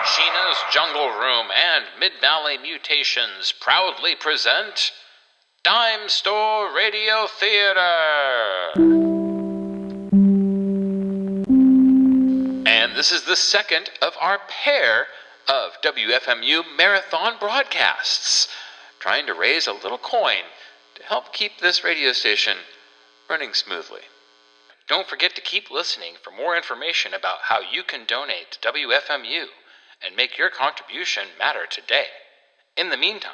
Sheena's Jungle Room and Mid-Valley Mutations proudly present Dimestore Radio Theater. And this is the second of our pair of WFMU marathon broadcasts, trying to raise a little coin to help keep this radio station running smoothly. Don't forget to keep listening for more information about how you can donate to WFMU and make your contribution matter today. In the meantime,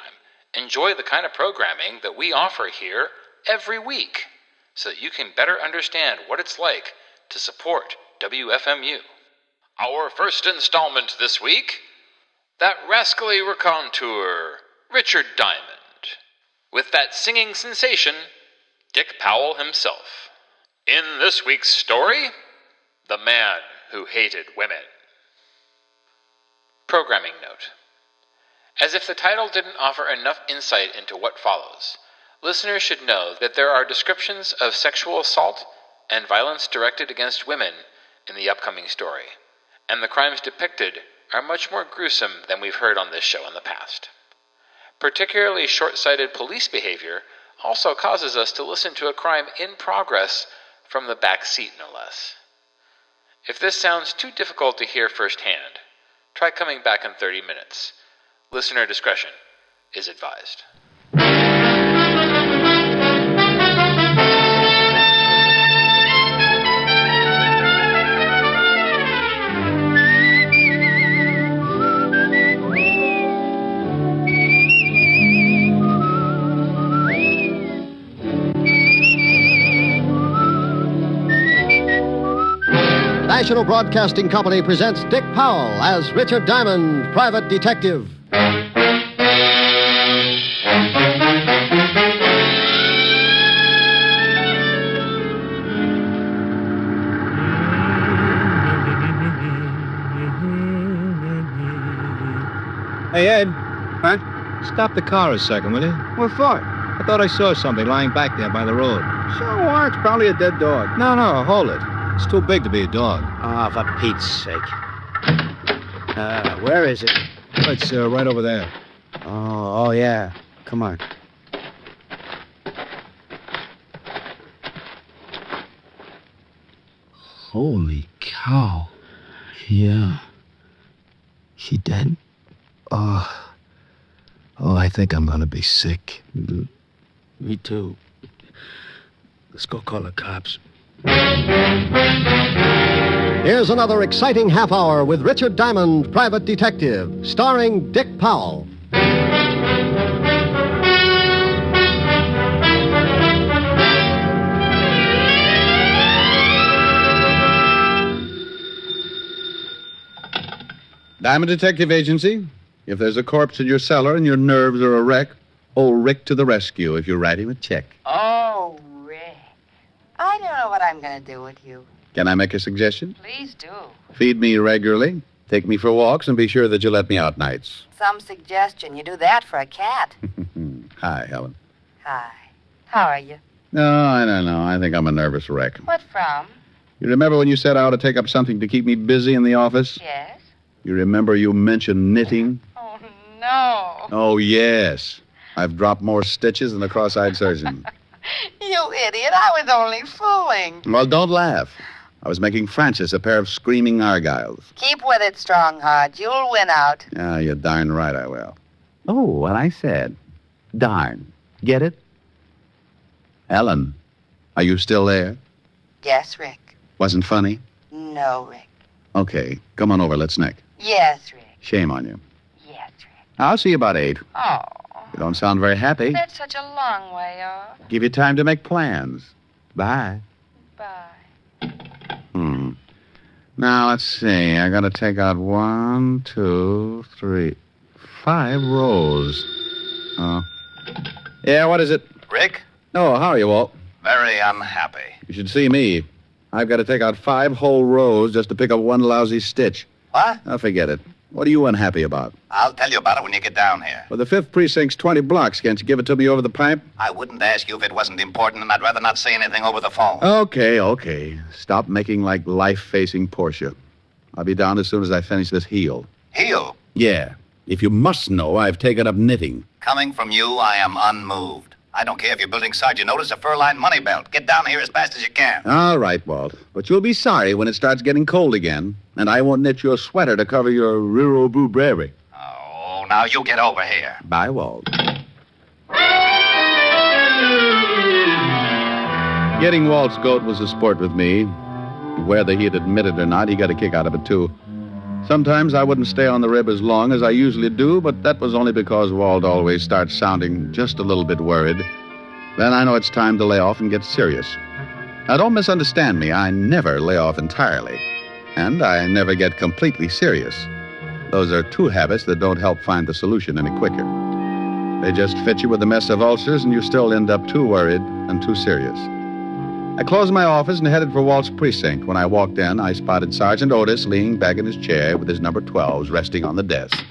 enjoy the kind of programming that we offer here every week so that you can better understand what it's like to support WFMU. Our first installment this week, that rascally raconteur, Richard Diamond, with that singing sensation, Dick Powell himself. In this week's story, The Man Who Hated Women. Programming note. As if the title didn't offer enough insight into what follows, listeners should know that there are descriptions of sexual assault and violence directed against women in the upcoming story, and the crimes depicted are much more gruesome than we've heard on this show in the past. Particularly short-sighted police behavior also causes us to listen to a crime in progress from the back seat, no less. If this sounds too difficult to hear firsthand, try coming back in 30 minutes. Listener discretion is advised. National Broadcasting Company presents Dick Powell as Richard Diamond, private detective. Hey, Ed. Huh? Stop the car a second, will you? What for? I thought I saw something lying back there by the road. So what? It's probably a dead dog. No, hold it. It's too big to be a dog. Oh, for Pete's sake. Where is it? It's right over there. Oh, yeah. Come on. Holy cow. Yeah. She dead? Oh, I think I'm gonna be sick. Me too. Let's go call the cops. Here's another exciting half hour with Richard Diamond, private detective, starring Dick Powell. Diamond Detective Agency. If there's a corpse in your cellar and your nerves are a wreck, old Rick to the rescue if you write him a check. Oh, Rick. I don't know what I'm going to do with you. Can I make a suggestion? Please do. Feed me regularly, take me for walks, and be sure that you let me out nights. Some suggestion. You do that for a cat. Hi, Helen. Hi. How are you? No, I don't know. I think I'm a nervous wreck. What from? You remember when you said I ought to take up something to keep me busy in the office? Yes. You remember you mentioned knitting? Oh, no. Oh, yes. I've dropped more stitches than a cross-eyed surgeon. You idiot. I was only fooling. Well, don't laugh. I was making Francis a pair of screaming argyles. Keep with it, Strongheart. You'll win out. Yeah, you're darn right I will. Oh, what I said. Darn. Get it? Ellen, are you still there? Yes, Rick. Wasn't funny? No, Rick. Okay, come on over, let's nick. Yes, Rick. Shame on you. Yes, Rick. I'll see you about 8. Oh. You don't sound very happy. That's such a long way off. Give you time to make plans. Bye. Bye. Now, let's see. I gotta take out 1, 2, 3, 5 rows. Oh. Yeah, what is it? Rick? No, how are you, Walt? Very unhappy. You should see me. I've got to take out 5 whole rows just to pick up 1 lousy stitch. What? Now, forget it. What are you unhappy about? I'll tell you about it when you get down here. Well, the 5th precinct's 20 blocks. Can't you give it to me over the pipe? I wouldn't ask you if it wasn't important, and I'd rather not say anything over the phone. Okay. Stop making like life-facing Portia. I'll be down as soon as I finish this heel. Heel. Yeah. If you must know, I've taken up knitting. Coming from you, I am unmoved. I don't care if you're building Sergeant Otis a fur-lined money belt. Get down here as fast as you can. All right, Walt. But you'll be sorry when it starts getting cold again, and I won't knit you a sweater to cover your Riro Boo. Oh, now you get over here. Bye, Walt. Getting Walt's goat was a sport with me. Whether he'd admit it or not, he got a kick out of it, too. Sometimes I wouldn't stay on the rib as long as I usually do, but that was only because Walt always starts sounding just a little bit worried. Then I know it's time to lay off and get serious. Now, don't misunderstand me. I never lay off entirely. And I never get completely serious. Those are two habits that don't help find the solution any quicker. They just fit you with a mess of ulcers, and you still end up too worried and too serious. I closed my office and headed for Walt's precinct. When I walked in, I spotted Sergeant Otis leaning back in his chair with his number 12s resting on the desk.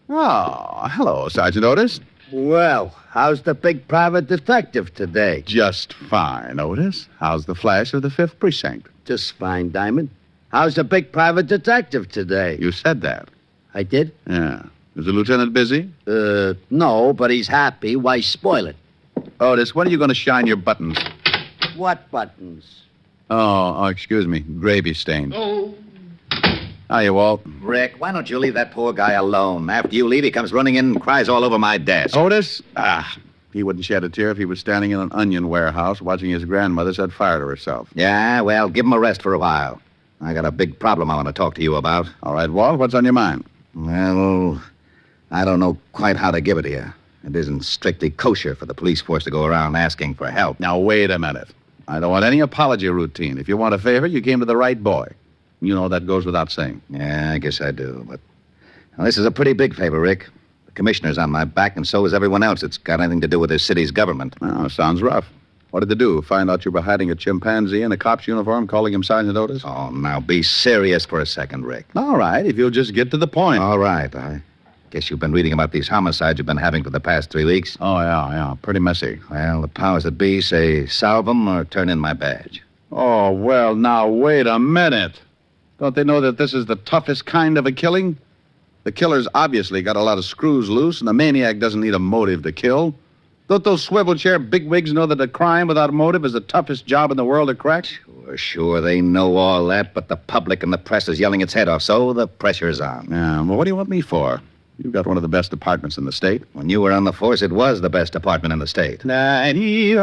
Oh, hello, Sergeant Otis. Well, how's the big private detective today? Just fine, Otis. How's the flash of the 5th precinct? Just fine, Diamond. How's the big private detective today? You said that. I did? Yeah. Is the lieutenant busy? No, but he's happy. Why spoil it? Otis, when are you going to shine your buttons? What buttons? Oh, excuse me. Gravy stain. Oh. Hiya, Walt. Rick, why don't you leave that poor guy alone? After you leave, he comes running in and cries all over my desk. Otis? He wouldn't shed a tear if he was standing in an onion warehouse watching his grandmother set fire to herself. Yeah, well, give him a rest for a while. I got a big problem I want to talk to you about. All right, Walt, what's on your mind? Well, I don't know quite how to give it to you. It isn't strictly kosher for the police force to go around asking for help. Now, wait a minute. I don't want any apology routine. If you want a favor, you came to the right boy. You know that goes without saying. Yeah, I guess I do, but well, this is a pretty big favor, Rick. The commissioner's on my back, and so is everyone else that's got anything to do with this city's government. Oh, sounds rough. What did they do? Find out you were hiding a chimpanzee in a cop's uniform, calling him Sergeant Otis? Oh, now be serious for a second, Rick. All right, if you'll just get to the point. All right, I guess you've been reading about these homicides you've been having for the past 3 weeks. Oh, yeah. Pretty messy. Well, the powers that be say solve them or turn in my badge. Oh, well, now, wait a minute. Don't they know that this is the toughest kind of a killing? The killer's obviously got a lot of screws loose, and the maniac doesn't need a motive to kill. Don't those swivel chair bigwigs know that a crime without a motive is the toughest job in the world to crack? Sure, they know all that, but the public and the press is yelling its head off, so the pressure's on. Yeah, well, what do you want me for? You've got one of the best departments in the state. When you were on the force, it was the best department in the state. Now, you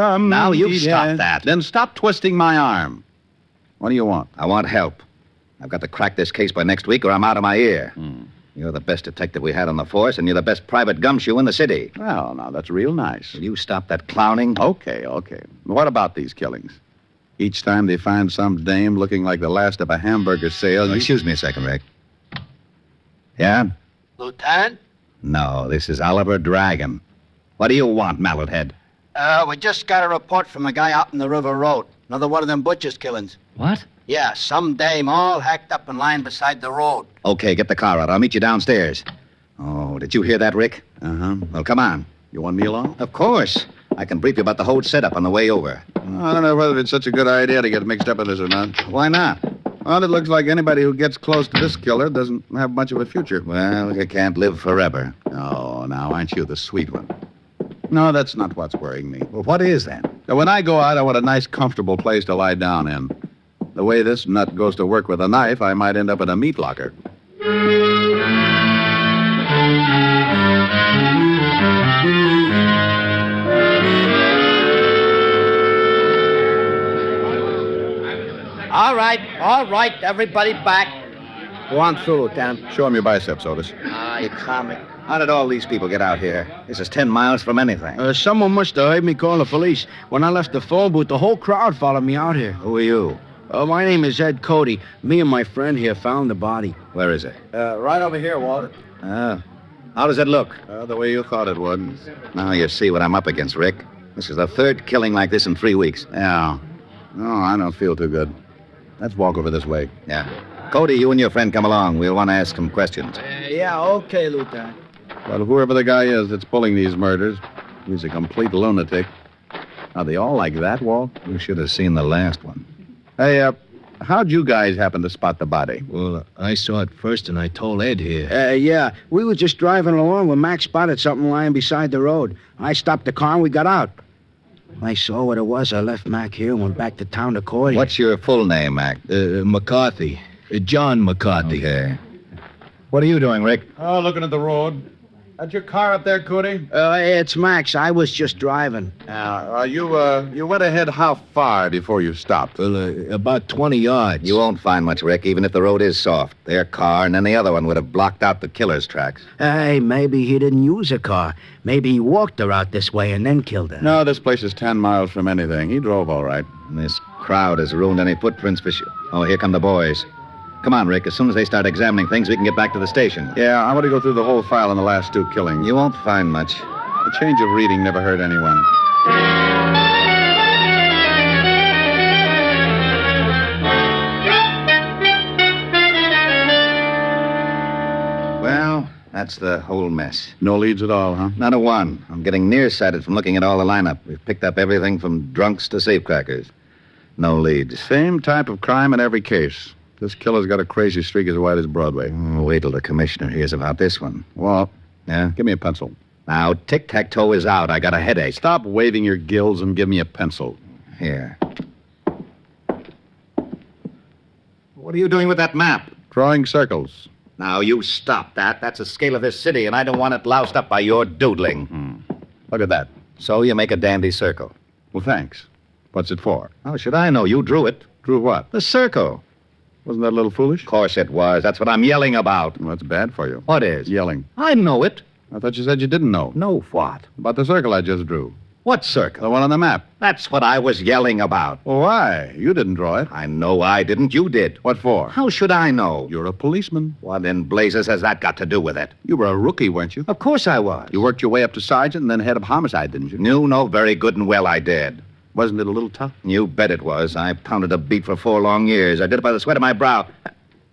stop that. Then stop twisting my arm. What do you want? I want help. I've got to crack this case by next week or I'm out of my ear. You're the best detective we had on the force, and you're the best private gumshoe in the city. Well, now, that's real nice. Will you stop that clowning? Okay. What about these killings? Each time they find some dame looking like the last of a hamburger sale... Excuse me a second, Rick. Yeah? Lieutenant? No, this is Oliver Dragon. What do you want, Mallet Head? We just got a report from a guy out in the River Road. Another one of them butcher's killings. What? Yeah, some dame all hacked up and lying beside the road. Okay, get the car out. I'll meet you downstairs. Oh, did you hear that, Rick? Uh-huh. Well, come on. You want me along? Of course. I can brief you about the whole setup on the way over. I don't know whether it's such a good idea to get mixed up in this or not. Why not? Well, it looks like anybody who gets close to this killer doesn't have much of a future. Well, you can't live forever. Oh, now, aren't you the sweet one? No, that's not what's worrying me. Well, what is that? Now, when I go out, I want a nice, comfortable place to lie down in. The way this nut goes to work with a knife, I might end up in a meat locker. All right, everybody back. Go on through, Lieutenant. Show him your biceps, Otis. You comic. How did all these people get out here? This is 10 miles from anything. Someone must have heard me call the police. When I left the phone booth, the whole crowd followed me out here. Who are you? My name is Ed Cody. Me and my friend here found the body. Where is it? Right over here, Walter. How does it look? The way you thought it would. Now you see what I'm up against, Rick. This is the third killing like this in 3 weeks. Yeah. No, I don't feel too good. Let's walk over this way. Yeah. Cody, you and your friend come along. We'll want to ask some questions. Yeah, okay, Lieutenant. Well, whoever the guy is that's pulling these murders, he's a complete lunatic. Are they all like that, Walt? You should have seen the last one. Hey, how'd you guys happen to spot the body? Well, I saw it first, and I told Ed here. Yeah. We were just driving along when Mac spotted something lying beside the road. I stopped the car and we got out. I saw what it was. I left Mac here and went back to town to call you. What's your full name, Mac? McCarthy. John McCarthy. Okay. What are you doing, Rick? Oh, looking at the road. That's your car up there, Cootie? It's Mac's. I was just driving. You went ahead how far before you stopped? Well, about 20 yards. You won't find much, Rick, even if the road is soft. Their car and then the other one would have blocked out the killer's tracks. Hey, maybe he didn't use a car. Maybe he walked her out this way and then killed her. No, this place is 10 miles from anything. He drove all right. And this crowd has ruined any footprints for sure. Oh, here come the boys. Come on, Rick. As soon as they start examining things, we can get back to the station. Yeah, I want to go through the whole file on the last 2 killings. You won't find much. A change of reading never hurt anyone. Well, that's the whole mess. No leads at all, huh? Not a one. I'm getting nearsighted from looking at all the lineup. We've picked up everything from drunks to safecrackers. No leads. Same type of crime in every case. This killer's got a crazy streak as wide as Broadway. Wait till the commissioner hears about this one. Well, Yeah? give me a pencil. Now, tic-tac-toe is out. I got a headache. Stop waving your gills and give me a pencil. Here. What are you doing with that map? Drawing circles. Now, you stop that. That's the scale of this city, and I don't want it loused up by your doodling. Look at that. So you make a dandy circle. Well, thanks. What's it for? How should I know? You drew it. Drew what? The circle. Wasn't that a little foolish? Of course it was. That's what I'm yelling about. Well, that's bad for you. What is? Yelling. I know it. I thought you said you didn't know. Know what? About the circle I just drew. What circle? The one on the map. That's what I was yelling about. Well, why? You didn't draw it. I know I didn't. You did. What for? How should I know? You're a policeman. What in blazes has that got to do with it? You were a rookie, weren't you? Of course I was. You worked your way up to sergeant and then head of homicide, didn't you? You know very good and well I did. Wasn't it a little tough? You bet it was. I pounded a beat for 4 long years. I did it by the sweat of my brow.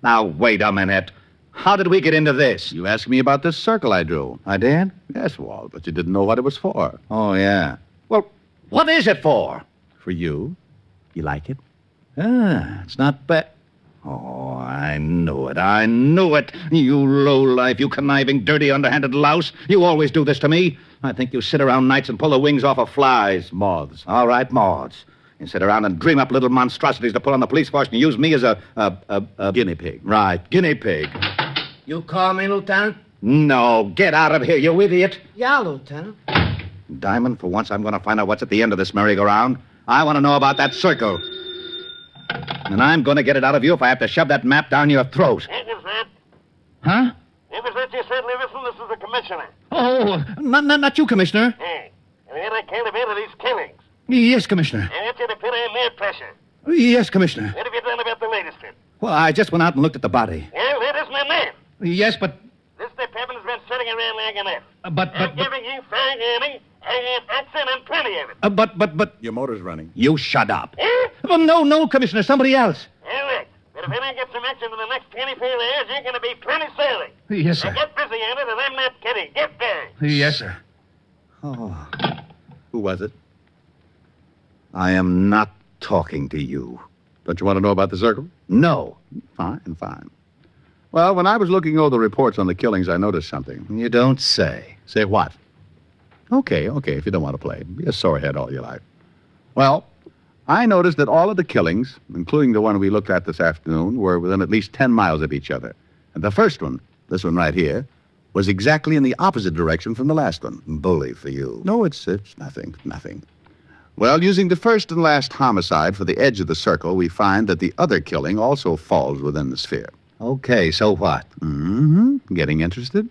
Now, wait a minute. How did we get into this? You asked me about this circle I drew. I did? Yes, Walt, but you didn't know what it was for. Oh, yeah. Well, what is it for? For you. You like it? It's not bad. Oh, I knew it. I knew it. You lowlife, you conniving, dirty, underhanded louse. You always do this to me. I think you sit around nights and pull the wings off of flies. Moths. All right, moths. You sit around and dream up little monstrosities to put on the police force and use me as a Guinea pig. Right, guinea pig. You call me, Lieutenant? No, get out of here, you idiot. Yeah, Lieutenant. Diamond, for once I'm going to find out what's at the end of this merry-go-round. I want to know about that circle. And I'm going to get it out of you if I have to shove that map down your throat. It was that. Huh? It was that you said, Livingston. This is the commissioner. Oh, not you, Commissioner. Hey, and then I can't evade these killings. Yes, Commissioner. I want you to put in their pressure. Yes, Commissioner. What have you done about the latest one? Well, I just went out and looked at the body. Well, that is my man. Yes, but... This department has been sitting around long enough. But... I'm giving you fine money. I have action and plenty of it. But... Your motor's running. You shut up. Eh? Well, no, Commissioner, somebody else. All right. But if I don't get some action in the next 24 hours, you're going to be plenty sorry. Yes, Now sir. get busy on it, and I'm not kidding. Get there. Yes, sir. Oh, Who was it? I am not talking to you. Don't you want to know about the circle? No. Fine. Well, when I was looking over the reports on the killings, I noticed something. You don't say. Say what? Okay, if you don't want to play. Be a sorehead all your life. Well, I noticed that all of the killings, including the one we looked at this afternoon, were within at least 10 miles of each other. And the first one, this one right here, was exactly in the opposite direction from the last one. Bully for you. No, it's nothing. Well, using the first and last homicide for the edge of the circle, we find that the other killing also falls within the sphere. Okay, so what? Getting interested?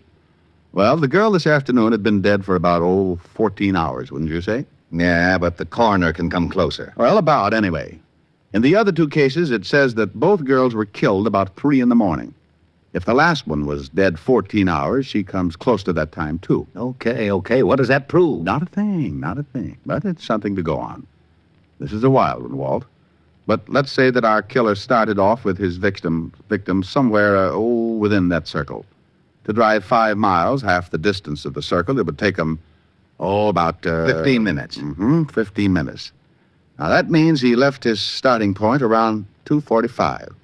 Well, the girl this afternoon had been dead for about, 14 hours, wouldn't you say? Yeah, but the coroner can come closer. Well, about, anyway. In the other 2 cases, it says that both girls were killed about 3 in the morning. If the last one was dead 14 hours, she comes close to that time, too. Okay. What does that prove? Not a thing. But it's something to go on. This is a wild one, Walt. But let's say that our killer started off with his victim somewhere, within that circle. To drive 5 miles, half the distance of the circle, it would take him, about... 15 minutes. 15 minutes. Now, that means he left his starting point around 2:45.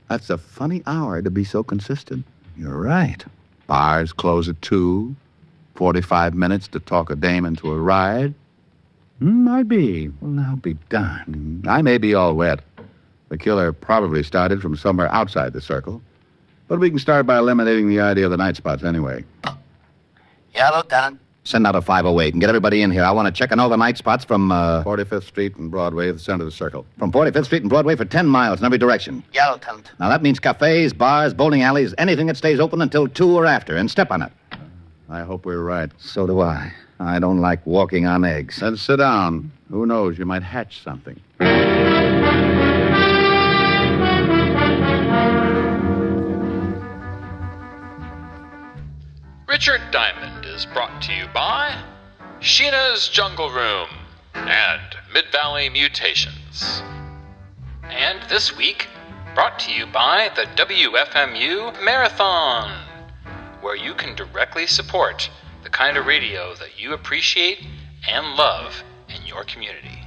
That's a funny hour to be so consistent. You're right. Bars close at 2. 45 minutes to talk a dame into a ride. Might be. Well, I'll be darned. I may be all wet. The killer probably started from somewhere outside the circle. But we can start by eliminating the idea of the night spots anyway. Yeah, Lieutenant. Send out a 508 and get everybody in here. I want to check on all the night spots from, 45th Street and Broadway, the center of the circle. From 45th Street and Broadway for 10 miles in every direction. Yeah, Lieutenant. Now, that means cafes, bars, bowling alleys, anything that stays open until 2 or after, and step on it. I hope we're right. So do I. I don't like walking on eggs. Then sit down. Who knows, you might hatch something. Richard Diamond is brought to you by Sheena's Jungle Room and Mid-Valley Mutations. And this week, brought to you by the WFMU Marathon, where you can directly support the kind of radio that you appreciate and love in your community.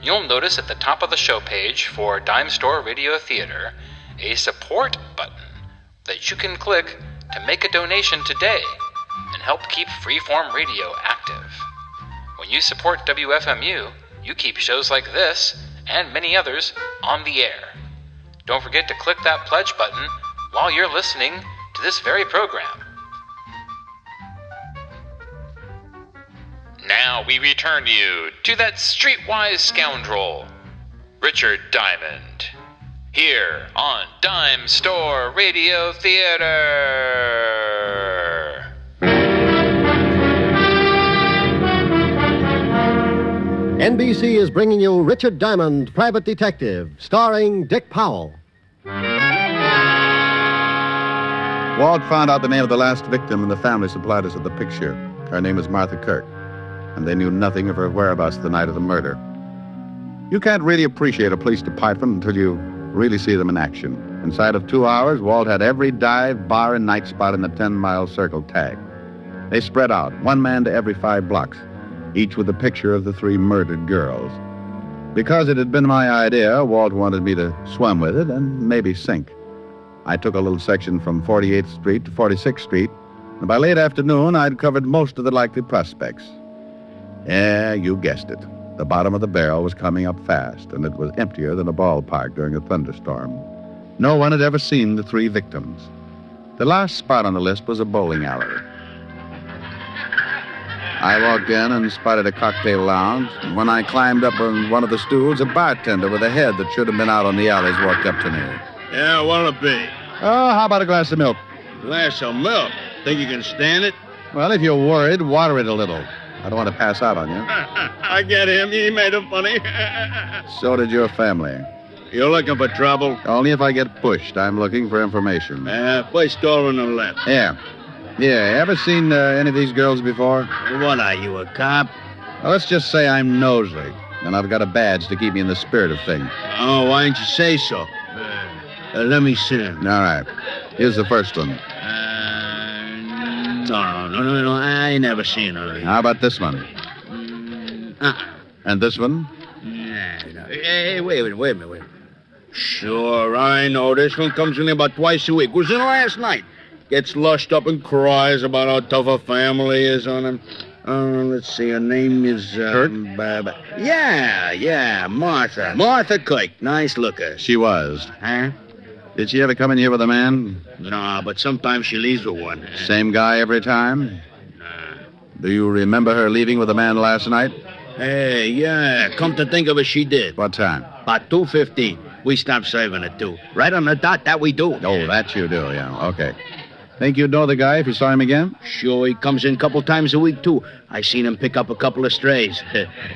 You'll notice at the top of the show page for Dimestore Radio Theater a support button that you can click to make a donation today and help keep freeform radio active. When you support WFMU, you keep shows like this and many others on the air. Don't forget to click that pledge button while you're listening to this very program. Now we return you to that streetwise scoundrel, Richard Diamond, here on Dime Store Radio Theater. NBC is bringing you Richard Diamond, Private Detective, starring Dick Powell. Walt found out the name of the last victim, and the family supplied us with the picture. Her name is Martha Kirk, and they knew nothing of her whereabouts the night of the murder. You can't really appreciate a police department until you really see them in action. Inside of 2 hours, Walt had every dive, bar, and night spot in the 10-mile circle tagged. They spread out, one man to every 5 blocks, each with a picture of the 3 murdered girls. Because it had been my idea, Walt wanted me to swim with it and maybe sink. I took a little section from 48th Street to 46th Street, and by late afternoon, I'd covered most of the likely prospects. Yeah, you guessed it. The bottom of the barrel was coming up fast, and it was emptier than a ballpark during a thunderstorm. No one had ever seen the 3 victims. The last spot on the list was a bowling alley. I walked in and spotted a cocktail lounge, and when I climbed up on one of the stools, a bartender with a head that should have been out on the alleys walked up to me. Yeah, what'll it be? Oh, how about a glass of milk? Glass of milk? Think you can stand it? Well, if you're worried, water it a little. I don't want to pass out on you. I get him. He made it funny. So did your family. You looking for trouble? Only if I get pushed. I'm looking for information. First door on the left. Yeah. Ever seen any of these girls before? What are you, a cop? Well, let's just say I'm nosy, and I've got a badge to keep me in the spirit of things. Oh, why didn't you say so? Let me see him. All right. Here's the first one. No. I ain't never seen her. How about this one? And this one? No. Hey, wait a minute. Sure, I know. This one comes in here about twice a week. Was in last night. Gets lushed up and cries about how tough a family is on him. Let's see, her name is... Kurt? Yeah, Martha. Martha Kirk. Nice looker. She was. Huh? Did she ever come in here with a man? No, but sometimes she leaves with one. Same guy every time? Do you remember her leaving with a man last night? Hey, yeah. Come to think of it, she did. What time? About 2:15. We stopped serving at 2. Right on the dot, that we do. Oh, that you do, yeah. Okay. Think you'd know the guy if you saw him again? Sure, he comes in a couple times a week, too. I seen him pick up a couple of strays.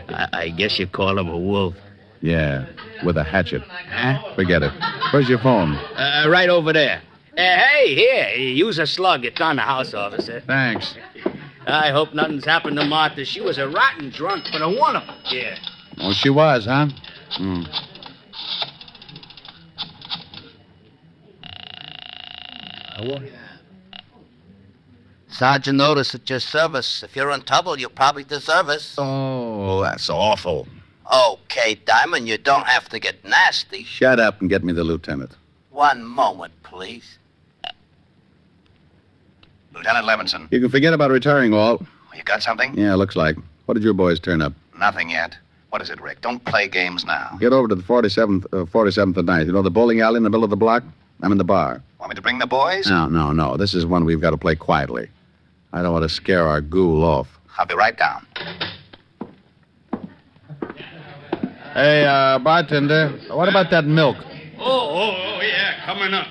I guess you call him a wolf. Yeah, with a hatchet. Huh? Forget it. Where's your phone? Right over there. Hey, here, use a slug. It's on the house, officer. Thanks. I hope nothing's happened to Martha. She was a rotten drunk, but a wonderful kid. Oh, she was, huh? Sergeant Otis at your service. If you're in trouble, you probably deserve us. Oh, that's awful. Okay, Diamond, you don't have to get nasty. Shut up and get me the lieutenant. One moment, please. Lieutenant Levinson, You can forget about retiring, Walt. you got something? Yeah, looks like. What did your boys turn up? Nothing yet. What is it, Rick? Don't play games now. Get over to the 47th and 9th. You know the bowling alley in the middle of the block? I'm in the bar. Want me to bring the boys? No. This is one we've got to play quietly. I don't want to scare our ghoul off. I'll be right down. Hey, bartender, what about that milk? Oh, yeah, coming up.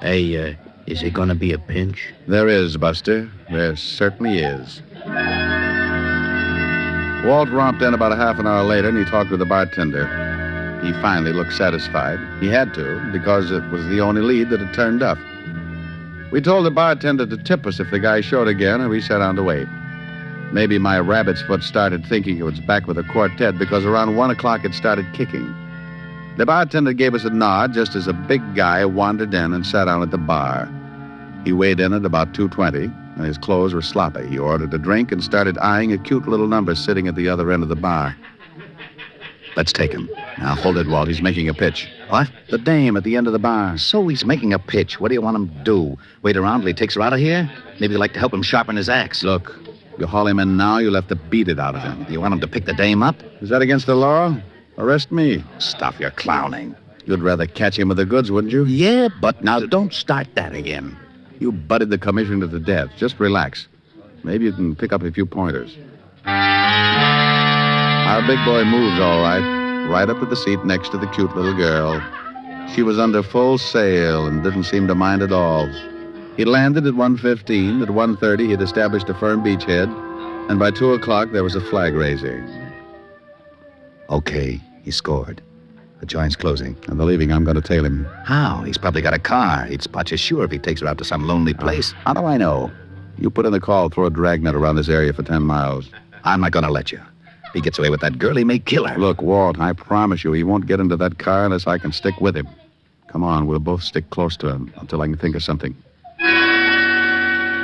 Hey, is it gonna be a pinch? There is, Buster. There certainly is. Walt romped in about a half an hour later, and he talked with the bartender. He finally looked satisfied. He had to, because it was the only lead that had turned up. We told the bartender to tip us if the guy showed again, and we sat down to wait. Maybe my rabbit's foot started thinking it was back with a quartet, because around 1 o'clock it started kicking. The bartender gave us a nod just as a big guy wandered in and sat down at the bar. He weighed in at about 220, and his clothes were sloppy. He ordered a drink and started eyeing a cute little number sitting at the other end of the bar. Let's take him. Now, hold it, Walt. He's making a pitch. What? The dame at the end of the bar. So he's making a pitch. What do you want him to do? Wait around till he takes her out of here? Maybe you'd like to help him sharpen his axe. Look, you haul him in now, you'll have to beat it out of him. Do you want him to pick the dame up? Is that against the law? Arrest me. Stop your clowning. You'd rather catch him with the goods, wouldn't you? Yeah, but Now, don't start that again. You butted the commissioner to death. Just relax. Maybe you can pick up a few pointers. Our big boy moves all right up to the seat next to the cute little girl. She was under full sail and didn't seem to mind at all. He landed at 1:15. At 1:30, he'd established a firm beachhead, and by 2 o'clock, there was a flag raising. Okay, he scored. The joint's closing. And they're leaving. I'm going to tail him. How? He's probably got a car. He'd spot you sure if he takes her out to some lonely place. How do I know? You put in the call, throw a dragnet around this area for 10 miles. I'm not going to let you. If he gets away with that girl, he may kill her. Look, Walt, I promise you, he won't get into that car unless I can stick with him. Come on, we'll both stick close to him until I can think of something.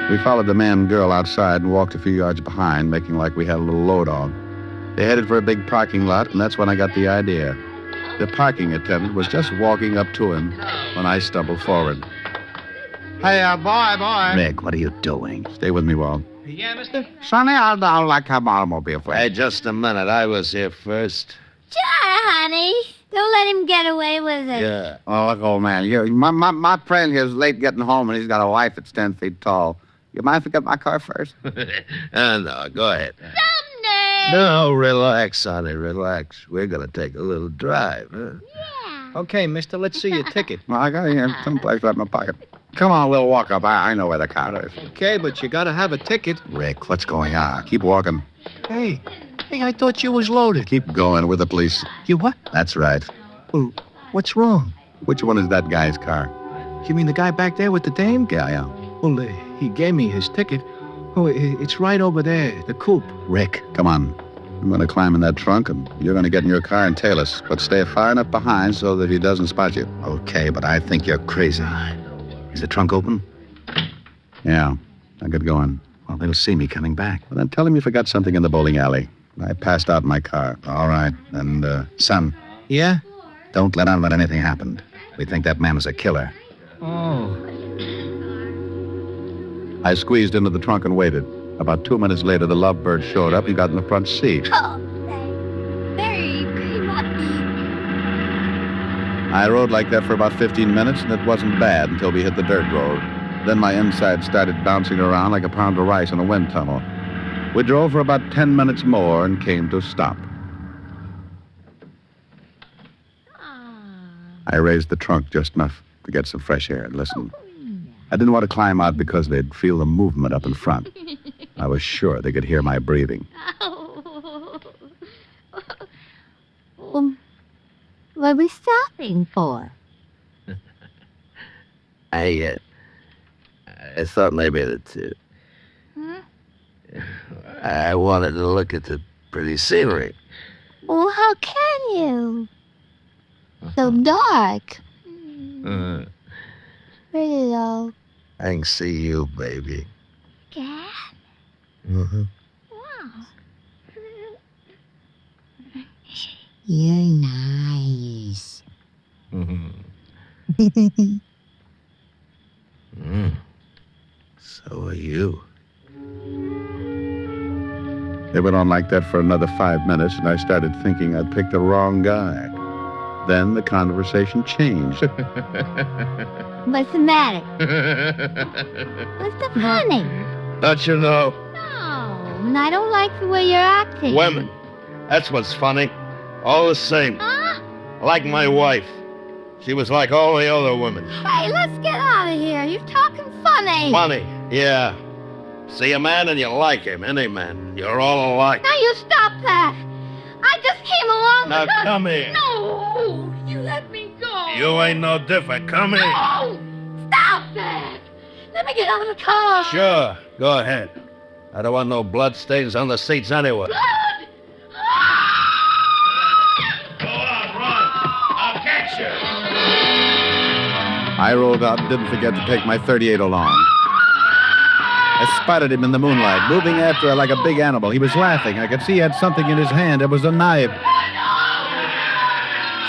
We followed the man and girl outside and walked a few yards behind, making like we had a little load on. They headed for a big parking lot, and that's when I got the idea. The parking attendant was just walking up to him when I stumbled forward. Hey, boy. Rick, what are you doing? Stay with me, Walt. Yeah, mister? Sonny, I'll like have my automobile for you. Hey, just a minute. I was here first. Sure, honey. Don't let him get away with it. Yeah. Oh, look, old man. My friend here's late getting home, and he's got a wife that's 10 feet tall. You mind if I get my car first? No, go ahead. Someday. No, relax, Sonny, relax. We're going to take a little drive, huh? Yeah. Okay, mister, let's see your ticket. Well, I got it here someplace right in my pocket. Come on, we'll walk up. I know where the car is. Okay, but you gotta have a ticket. Rick, what's going on? Keep walking. Hey, I thought you was loaded. Keep going with the police. You what? That's right. Well, what's wrong? Which one is that guy's car? You mean the guy back there with the dame? Yeah. Well, he gave me his ticket. Oh, it's right over there, the coupe. Rick, come on. I'm going to climb in that trunk, and you're going to get in your car and tail us. But stay far enough behind so that he doesn't spot you. Okay, but I think you're crazy. Is the trunk open? Yeah. Now get going. Well, they'll see me coming back. Well, then tell him you forgot something in the bowling alley. I passed out in my car. All right. And, son, Yeah? don't let on that anything happened. We think that man is a killer. Oh. I squeezed into the trunk and waited. About 2 minutes later, the lovebird showed up. He got in the front seat. Oh, very lucky. I rode like that for about 15 minutes, and it wasn't bad until we hit the dirt road. Then my inside started bouncing around like a pound of rice in a wind tunnel. We drove for about 10 minutes more and came to a stop. I raised the trunk just enough to get some fresh air and listen. I didn't want to climb out because they'd feel the movement up in front. I was sure they could hear my breathing. What are we stopping for? I thought maybe that I wanted to look at the pretty scenery. Well, how can you? So dark. Pretty though. I can see you, baby. Dad? Mm-hmm. Wow. You're nice. So are you. It went on like that for another 5 minutes, and I started thinking I'd picked the wrong guy. Then the conversation changed. What's the matter? What's the funny? Don't you know? No, and I don't like the way you're acting. Women. That's what's funny. All the same. Huh? Like my wife. She was like all the other women. Hey, let's get out of here. You're talking funny. Funny, yeah. See a man and you like him, any man. You're all alike. Now you stop that. I just came along Now because... come here. No, you let me go. You ain't no different. Come here. No, stop that. Let me get out of the car. Sure, go ahead. I don't want no blood stains on the seats anyway. Blood? Go on, run. I'll catch you. I rolled up, didn't forget to take my .38 along. I spotted him in the moonlight, moving after her like a big animal. He was laughing. I could see he had something in his hand. It was a knife.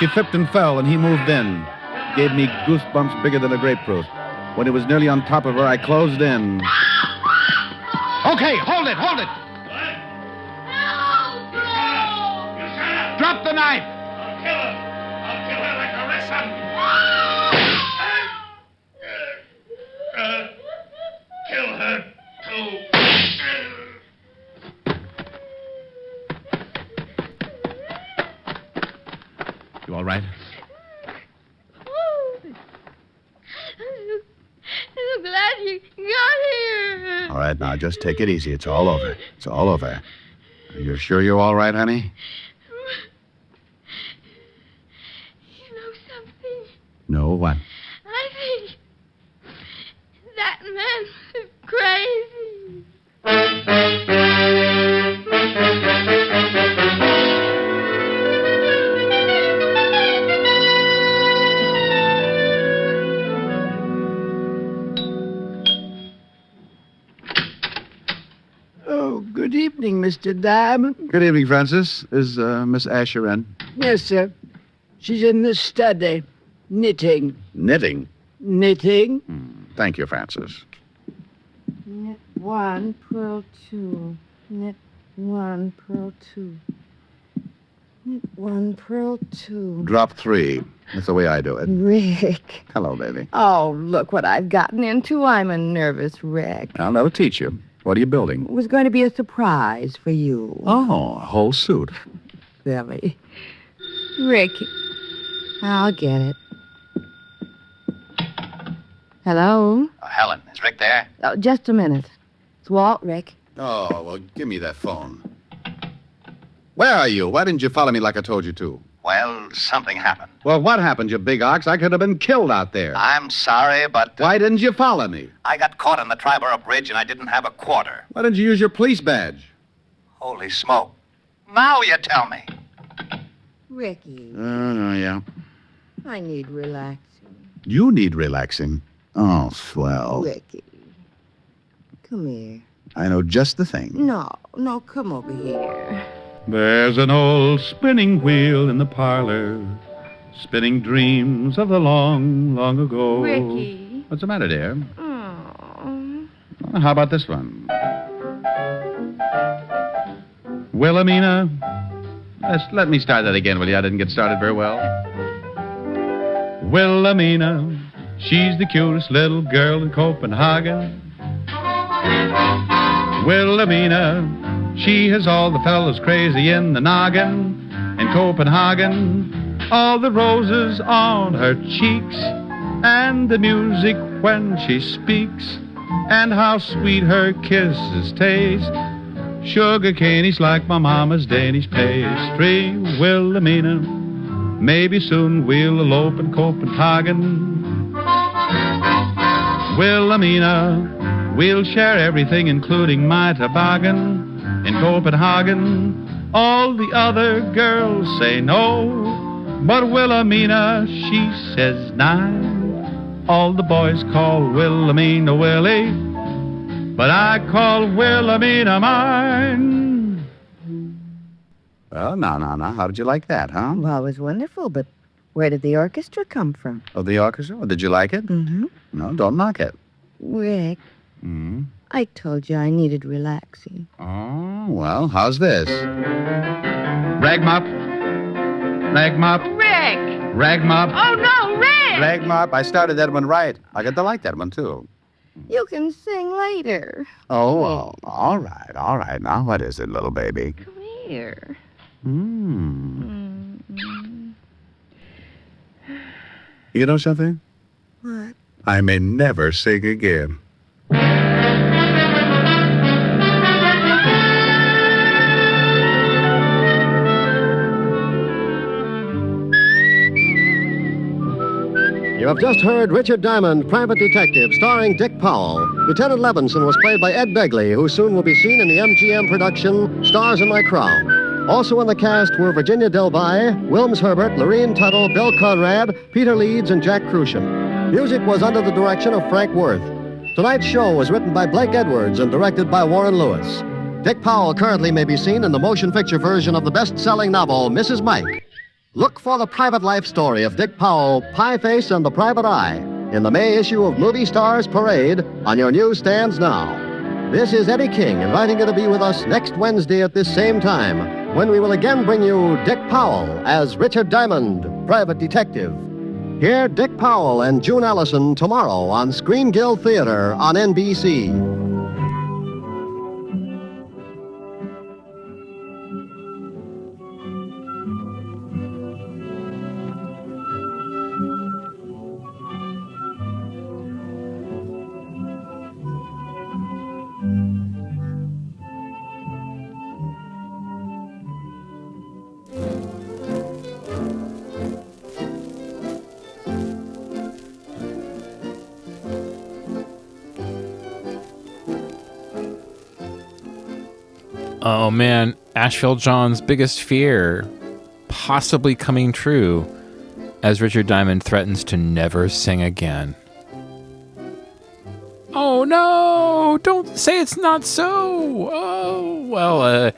She tripped and fell, and he moved in. Gave me goosebumps bigger than a grapefruit. When he was nearly on top of her, I closed in. Okay, hold it. Drop the knife. I'll kill her. I'll kill her like the rest of them. Kill her, too. You all right? I'm glad you got here. All right, now, just take it easy. It's all over. It's all over. You're sure you're all right, honey? You know something? No, what? I think that man was crazy. Oh, good evening, Mr. Diamond. Good evening, Francis. Is Miss Asher in? Yes, sir. She's in the study, knitting. Knitting? Knitting? Thank you, Francis. Knit 1, purl 2. Knit 1, purl 2. Knit 1, purl 2. Drop 3. That's the way I do it. Rick. Hello, baby. Oh, look what I've gotten into. I'm a nervous wreck. I'll never teach you. What are you building? It was going to be a surprise for you. Oh, a whole suit. Silly. Rick, I'll get it. Hello? Helen, is Rick there? Oh, just a minute. It's Walt, Rick. Oh, well, give me that phone. Where are you? Why didn't you follow me like I told you to? Well, something happened. Well, what happened, you big ox? I could have been killed out there. I'm sorry, but... Why didn't you follow me? I got caught on the Triborough Bridge and I didn't have a quarter. Why didn't you use your police badge? Holy smoke. Now you tell me. Ricky, Yeah. I need relaxing. You need relaxing. Oh, swell. Ricky, come here. I know just the thing. No, come over here. There's an old spinning wheel in the parlor, spinning dreams of the long, long ago. Ricky. What's the matter, dear? Oh. How about this one? Wilhelmina. Let me start that again, will you? I didn't get started very well. Wilhelmina, she's the cutest little girl in Copenhagen. Wilhelmina, she has all the fellas crazy in the noggin. In Copenhagen, all the roses on her cheeks, and the music when she speaks, and how sweet her kisses taste. Sugar caney's like my mama's Danish pastry. Wilhelmina, maybe soon we'll elope in Copenhagen. Wilhelmina, we'll share everything, including my toboggan. In Copenhagen, all the other girls say no, but Wilhelmina, she says nine. All the boys call Wilhelmina Willie, but I call Wilhelmina mine. Well, now. How did you like that, huh? Well, it was wonderful, but where did the orchestra come from? Oh, the orchestra? Did you like it? Mm-hmm. No, don't knock it. Rick, I told you I needed relaxing. Oh, well, how's this? Rag mop. Rag mop. Rick! Rag mop. Oh, no, Rick! Leg mop. I started that one right. I got to like that one, too. You can sing later. Oh, well, all right. Now, what is it, little baby? Come here. You know something? What? I may never sing again. You have just heard Richard Diamond, Private Detective, starring Dick Powell. Lieutenant Levinson was played by Ed Begley, who soon will be seen in the MGM production Stars in My Crown. Also in the cast were Virginia Delby, Wilms Herbert, Lorene Tuttle, Bill Conrad, Peter Leeds, and Jack Crucian. Music was under the direction of Frank Worth. Tonight's show was written by Blake Edwards and directed by Warren Lewis. Dick Powell currently may be seen in the motion picture version of the best-selling novel, Mrs. Mike. Look for the private life story of Dick Powell, Pie Face and the Private Eye in the May issue of Movie Stars Parade on your newsstands now. This is Eddie King inviting you to be with us next Wednesday at this same time when we will again bring you Dick Powell as Richard Diamond, Private Detective. Hear Dick Powell and June Allison tomorrow on Screen Guild Theater on NBC. Oh man, Asheville John's biggest fear possibly coming true as Richard Diamond threatens to never sing again. Oh no, don't say it's not so. Oh, well,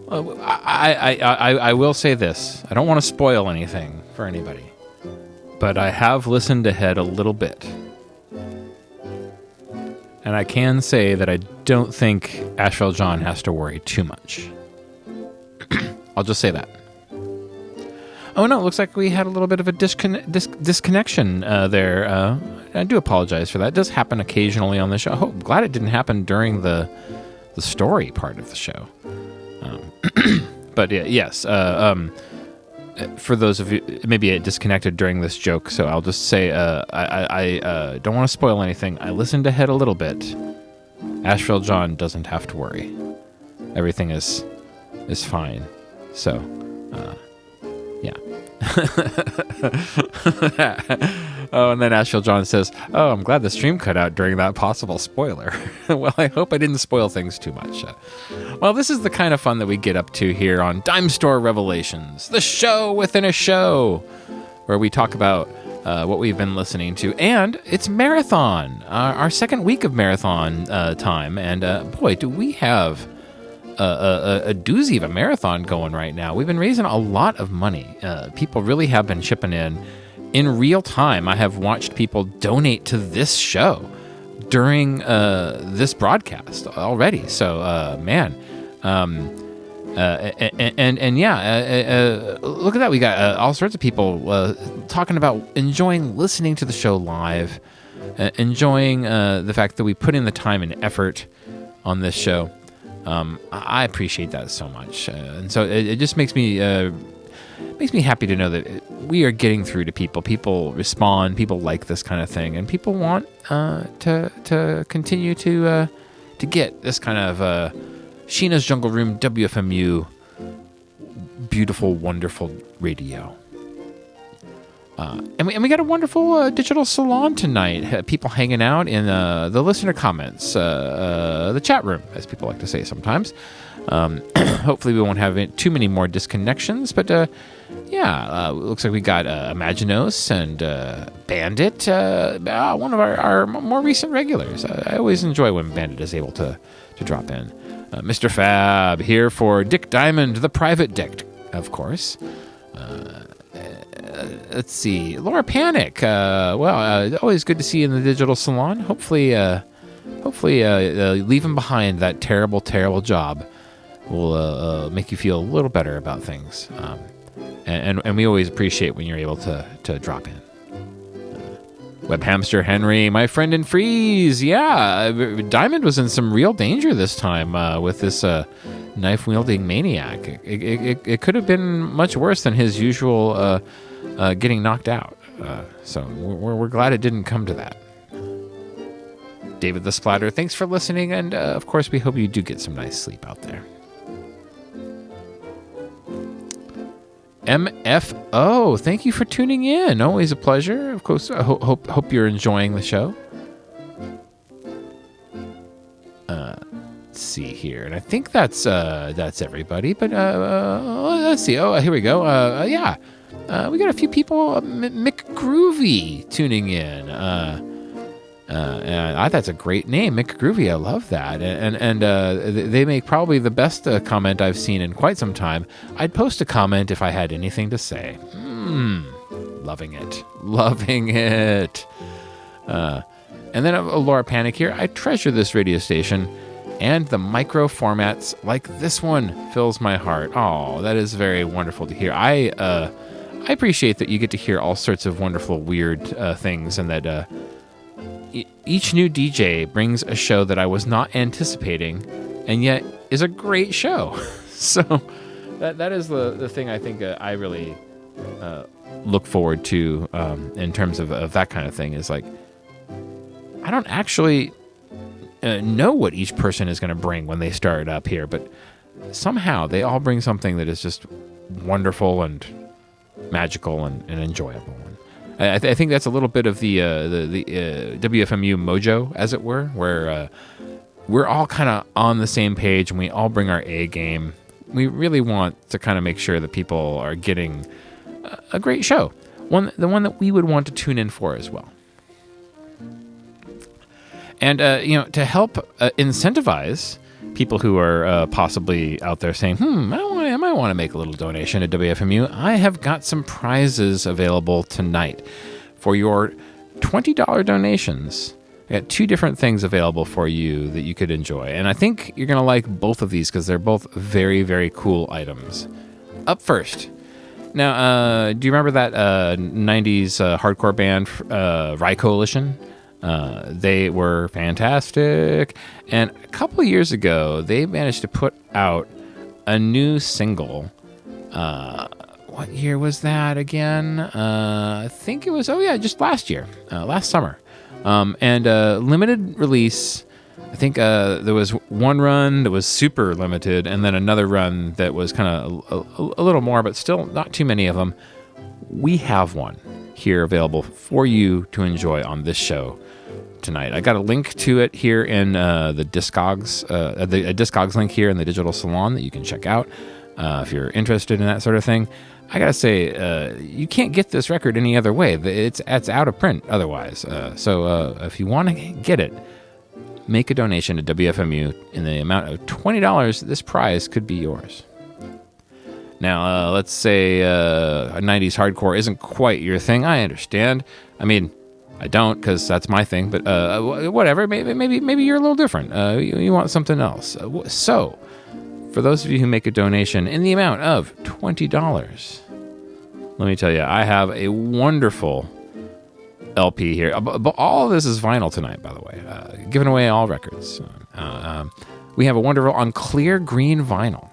I will say this. I don't want to spoil anything for anybody, but I have listened ahead a little bit. And I can say that I don't think Asheville John has to worry too much. I'll just say that. Oh no, it looks like we had a little bit of a disconnection there. I do apologize for that. It does happen occasionally on the show. Oh, I'm glad it didn't happen during the story part of the show. But yeah, yes. For those of you, maybe it disconnected during this joke, so I'll just say I don't want to spoil anything. I listened ahead a little bit. Asheville John doesn't have to worry. Everything is fine. So, yeah. Oh, and then Asheville John says, "Oh, I'm glad the stream cut out during that possible spoiler." Well, I hope I didn't spoil things too much. Well, this is the kind of fun that we get up to here on Dimestore Revelations, the show within a show, where we talk about what we've been listening to. And it's marathon, our second week of marathon time. And boy, do we have a doozy of a marathon going right now. We've been raising a lot of money. People really have been chipping in real time. I have watched people donate to this show during this broadcast already. So, man, and yeah, look at that. We got all sorts of people talking about enjoying listening to the show live, enjoying the fact that we put in the time and effort on this show. I appreciate that so much, and so it just makes me happy to know that we are getting through to people. People respond. People like this kind of thing, and people want to continue to get this kind of Sheena's Jungle Room WFMU beautiful, wonderful radio. And we got a wonderful digital salon tonight. People hanging out in the listener comments, the chat room, as people like to say sometimes. Hopefully we won't have too many more disconnections, but yeah, looks like we got Imaginos and Bandit, one of our more recent regulars. I always enjoy when Bandit is able to drop in. Mr. Fab here for Dick Diamond, the Private of course. Let's see, Laura Panic. Always good to see you in the digital salon. Hopefully, leaving behind that terrible, terrible job will make you feel a little better about things. And we always appreciate when you're able to drop in. Web Hamster Henry, my friend in Freeze. Yeah, Diamond was in some real danger this time with this knife-wielding maniac. It could have been much worse than his usual getting knocked out. So we're glad it didn't come to that. David the Splatter, thanks for listening, and of course we hope you do get some nice sleep out there. MFO, thank you for tuning in. Always a pleasure. Of course, I hope you're enjoying the show. Let's see here, and I think that's everybody. But let's see. Oh, here we go. We got a few people. Mick Groovy tuning in. That's a great name, Mick Groovy. I love that. And they make probably the best comment I've seen in quite some time. I'd post a comment if I had anything to say. Loving it. And then Laura Panic here. I treasure this radio station, and the micro formats like this one fills my heart. Oh, that is very wonderful to hear. I appreciate that you get to hear all sorts of wonderful, weird things, and that each new DJ brings a show that I was not anticipating, and yet is a great show. So that is the thing I think I really look forward to in terms of that kind of thing, is like, I don't actually know what each person is going to bring when they start up here, but somehow they all bring something that is just wonderful and magical and enjoyable. I think that's a little bit of the WFMU mojo, as it were, where we're all kind of on the same page and we all bring our A game. We really want to kind of make sure that people are getting a great show, the one that we would want to tune in for as well. And to help incentivize people who are possibly out there saying, I might want to make a little donation to WFMU, I have got some prizes available tonight. For your $20 donations, I got two different things available for you that you could enjoy. And I think you're going to like both of these because they're both very, very cool items. Up first. Now, do you remember that 90s hardcore band, Rye Coalition? They were fantastic. And a couple of years ago, they managed to put out a new single. What year was that again? I think it was, just last year, last summer. And limited release. I think there was one run that was super limited, and then another run that was kind of a little more, but still not too many of them. We have one here available for you to enjoy on this show tonight. I got a link to it here in the Discogs, a Discogs link here in the Digital Salon that you can check out if you're interested in that sort of thing. I gotta say, you can't get this record any other way. It's out of print otherwise. So if you want to get it, make a donation to WFMU in the amount of $20. This prize could be yours. Now, let's say 90s hardcore isn't quite your thing. I understand. I mean, I don't, because that's my thing. But whatever. Maybe you're a little different. You want something else. So, for those of you who make a donation in the amount of $20, let me tell you, I have a wonderful LP here. But all of this is vinyl tonight, by the way. Giving away all records. We have a wonderful on clear green vinyl.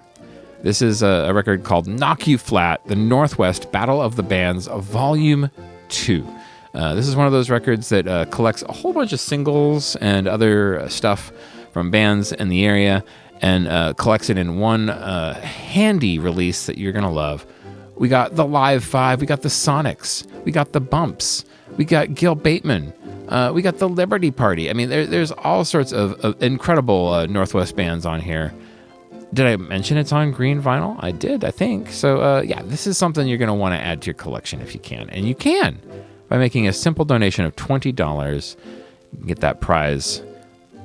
This is a record called Knock You Flat, The Northwest Battle of the Bands, Volume 2. This is one of those records that collects a whole bunch of singles and other stuff from bands in the area and collects it in one handy release that you're going to love. We got the Live 5, we got the Sonics, we got the Bumps, we got Gil Bateman, we got the Liberty Party. I mean, there's all sorts of incredible Northwest bands on here. Did I mention it's on green vinyl? I did, I think. So, this is something you're going to want to add to your collection if you can. And you can by making a simple donation of $20. You can get that prize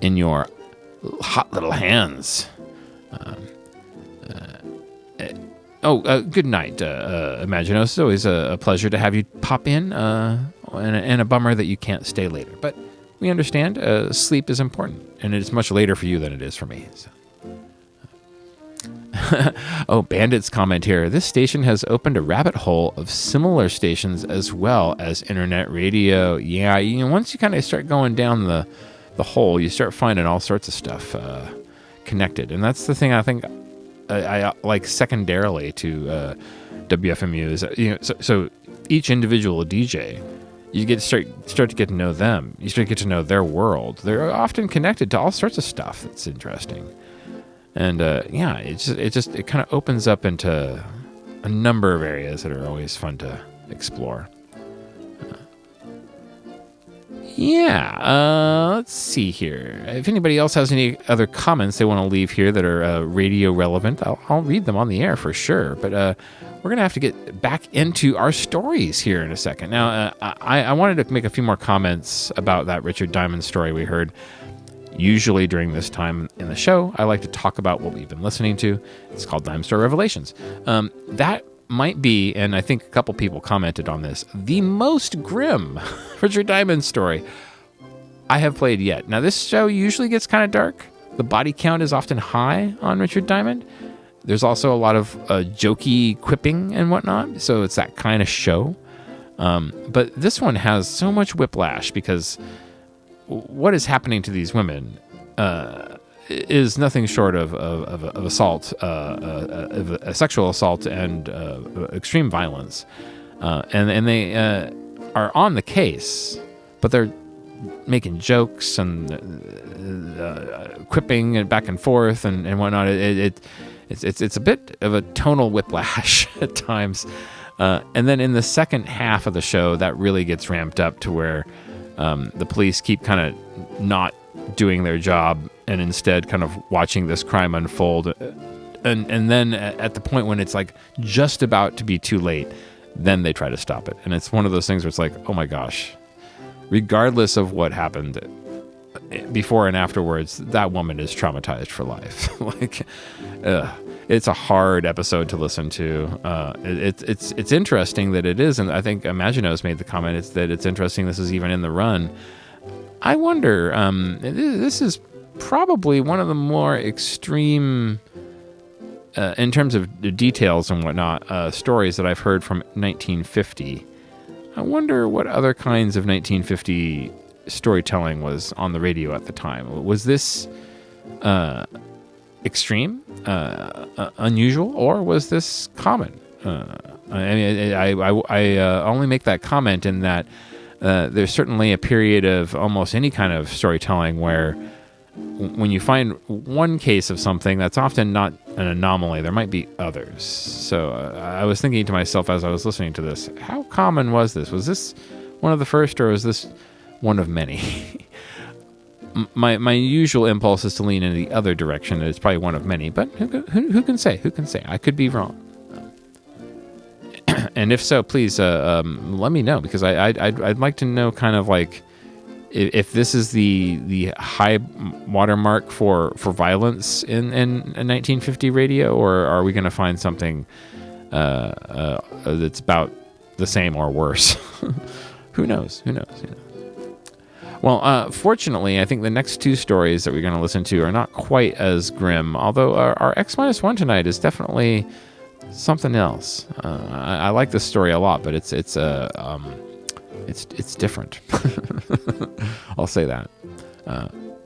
in your Good night, Imaginos. It's always a pleasure to have you pop in, and a bummer that you can't stay later. But we understand sleep is important, and it's much later for you than it is for me. So. Bandit's comment here. This station has opened a rabbit hole of similar stations as well as internet radio. Yeah, once you kind of start going down the hole, you start finding all sorts of stuff connected. And that's the thing I think I like secondarily to WFMU is, so each individual DJ, you start to get to know them. You start to get to know their world. They're often connected to all sorts of stuff that's interesting. And it kind of opens up into a number of areas that are always fun to explore. Let's see here. If anybody else has any other comments they want to leave here that are radio relevant, I'll read them on the air for sure. But we're going to have to get back into our stories here in a second. Now, I wanted to make a few more comments about that Richard Diamond story we heard. Usually during this time in the show, I like to talk about what we've been listening to. It's called Dimestore Revelations. That might be, and I think a couple people commented on this, the most grim Richard Diamond story I have played yet. Now, this show usually gets kind of dark. The body count is often high on Richard Diamond. There's also a lot of jokey quipping and whatnot, so it's that kind of show. But this one has so much whiplash because what is happening to these women is nothing short of assault, of a sexual assault and extreme violence. And they are on the case, but they're making jokes and quipping and back and forth and whatnot. It's a bit of a tonal whiplash at times. And then in the second half of the show, that really gets ramped up to where the police keep kind of not doing their job and instead kind of watching this crime unfold. And then at the point when it's like just about to be too late, then they try to stop it. And it's one of those things where it's like, oh my gosh, regardless of what happened before and afterwards, that woman is traumatized for life. It's a hard episode to listen to. It's interesting that it is, and I think Imaginos made the comment that it's interesting this is even in the run. I wonder, this is probably one of the more extreme, in terms of the details and whatnot, stories that I've heard from 1950. I wonder what other kinds of 1950 storytelling was on the radio at the time. Was this extreme, unusual, or was this common? I only make that comment in that there's certainly a period of almost any kind of storytelling where when you find one case of something, that's often not an anomaly. There might be others. So I was thinking to myself as I was listening to this, how common was this? Was this one of the first, or was this one of many? My usual impulse is to lean in the other direction. It's probably one of many, but who can say? Who can say? I could be wrong. And if so, please let me know, because I'd like to know kind of like if this is the high watermark for violence in 1950 radio, or are we going to find something that's about the same or worse? Who knows? Well, fortunately, I think the next two stories that we're going to listen to are not quite as grim, although our X-1 tonight is definitely something else. I like this story a lot, but it's different. I'll say that.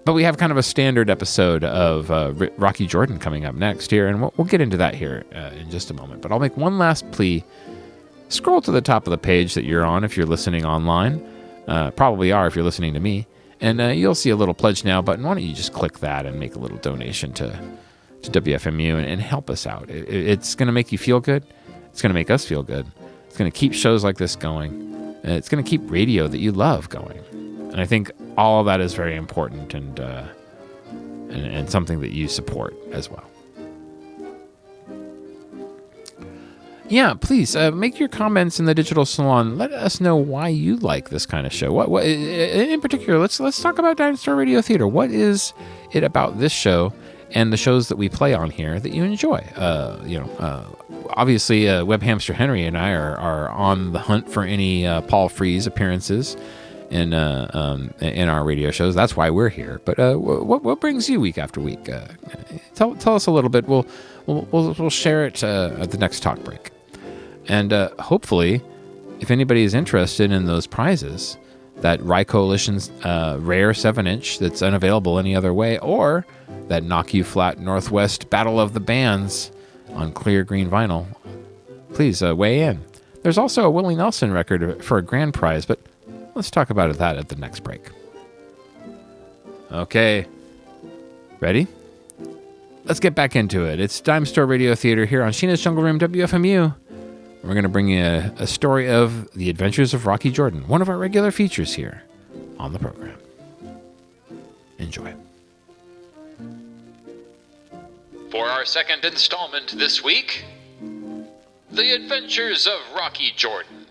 But we have kind of a standard episode of Rocky Jordan coming up next here, and we'll get into that here in just a moment. But I'll make one last plea. Scroll to the top of the page that you're on if you're listening online. Probably are if you're listening to me. And you'll see a little Pledge Now button. Why don't you just click that and make a little donation to WFMU and help us out. It's going to make you feel good. It's going to make us feel good. It's going to keep shows like this going. It's going to keep radio that you love going. And I think all of that is very important and something that you support as well. Yeah, please make your comments in the digital salon. Let us know why you like this kind of show. What in particular? Let's talk about Dimestore Radio Theater. What is it about this show and the shows that we play on here that you enjoy. Obviously, Web Hamster Henry and I are on the hunt for any Paul Frees appearances in our radio shows. That's why we're here. But what brings you week after week? Tell us a little bit. We'll share it at the next talk break. And hopefully, if anybody is interested in those prizes, that Rye Coalition's rare 7-inch that's unavailable any other way, or that Knock You Flat Northwest Battle of the Bands on clear green vinyl, please weigh in. There's also a Willie Nelson record for a grand prize, but let's talk about that at the next break. Okay. Ready? Let's get back into it. It's Dimestore Radio Theater here on Sheena's Jungle Room, WFMU. We're going to bring you a story of the adventures of Rocky Jordan, one of our regular features here on the program. Enjoy. For our second installment this week, The Adventures of Rocky Jordan,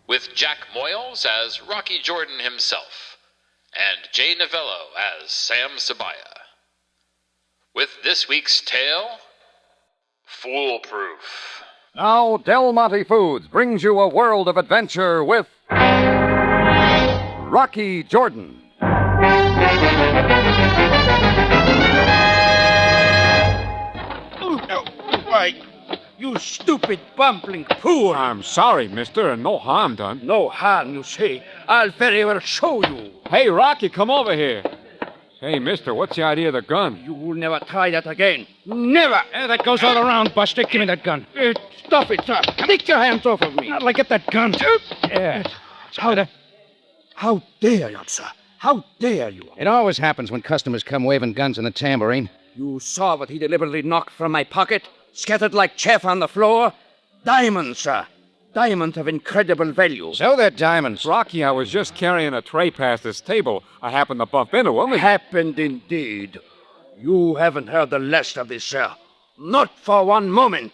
with Jack Moyles as Rocky Jordan himself, and Jay Novello as Sam Sabaya. With this week's tale, Foolproof. Now, Del Monte Foods brings you a world of adventure with Rocky Jordan. Why, you stupid bumbling fool. I'm sorry, mister. No harm done. No harm, you say. I'll very well show you. Hey, Rocky, come over here. Hey, mister, what's the idea of the gun? You will never try that again. Never. That goes all around, Buster. Give me that gun. Stop it, sir. Take your hands off of me. Not like get that gun. Yeah. How dare you, sir? How dare you? It always happens when customers come waving guns and a tambourine. You saw what he deliberately knocked from my pocket? Scattered like chaff on the floor? Diamonds, sir. Diamonds of incredible value. So they're diamonds. Rocky, I was just carrying a tray past this table. I happened to bump into him. Happened indeed. You haven't heard the last of this, sir. Not for one moment.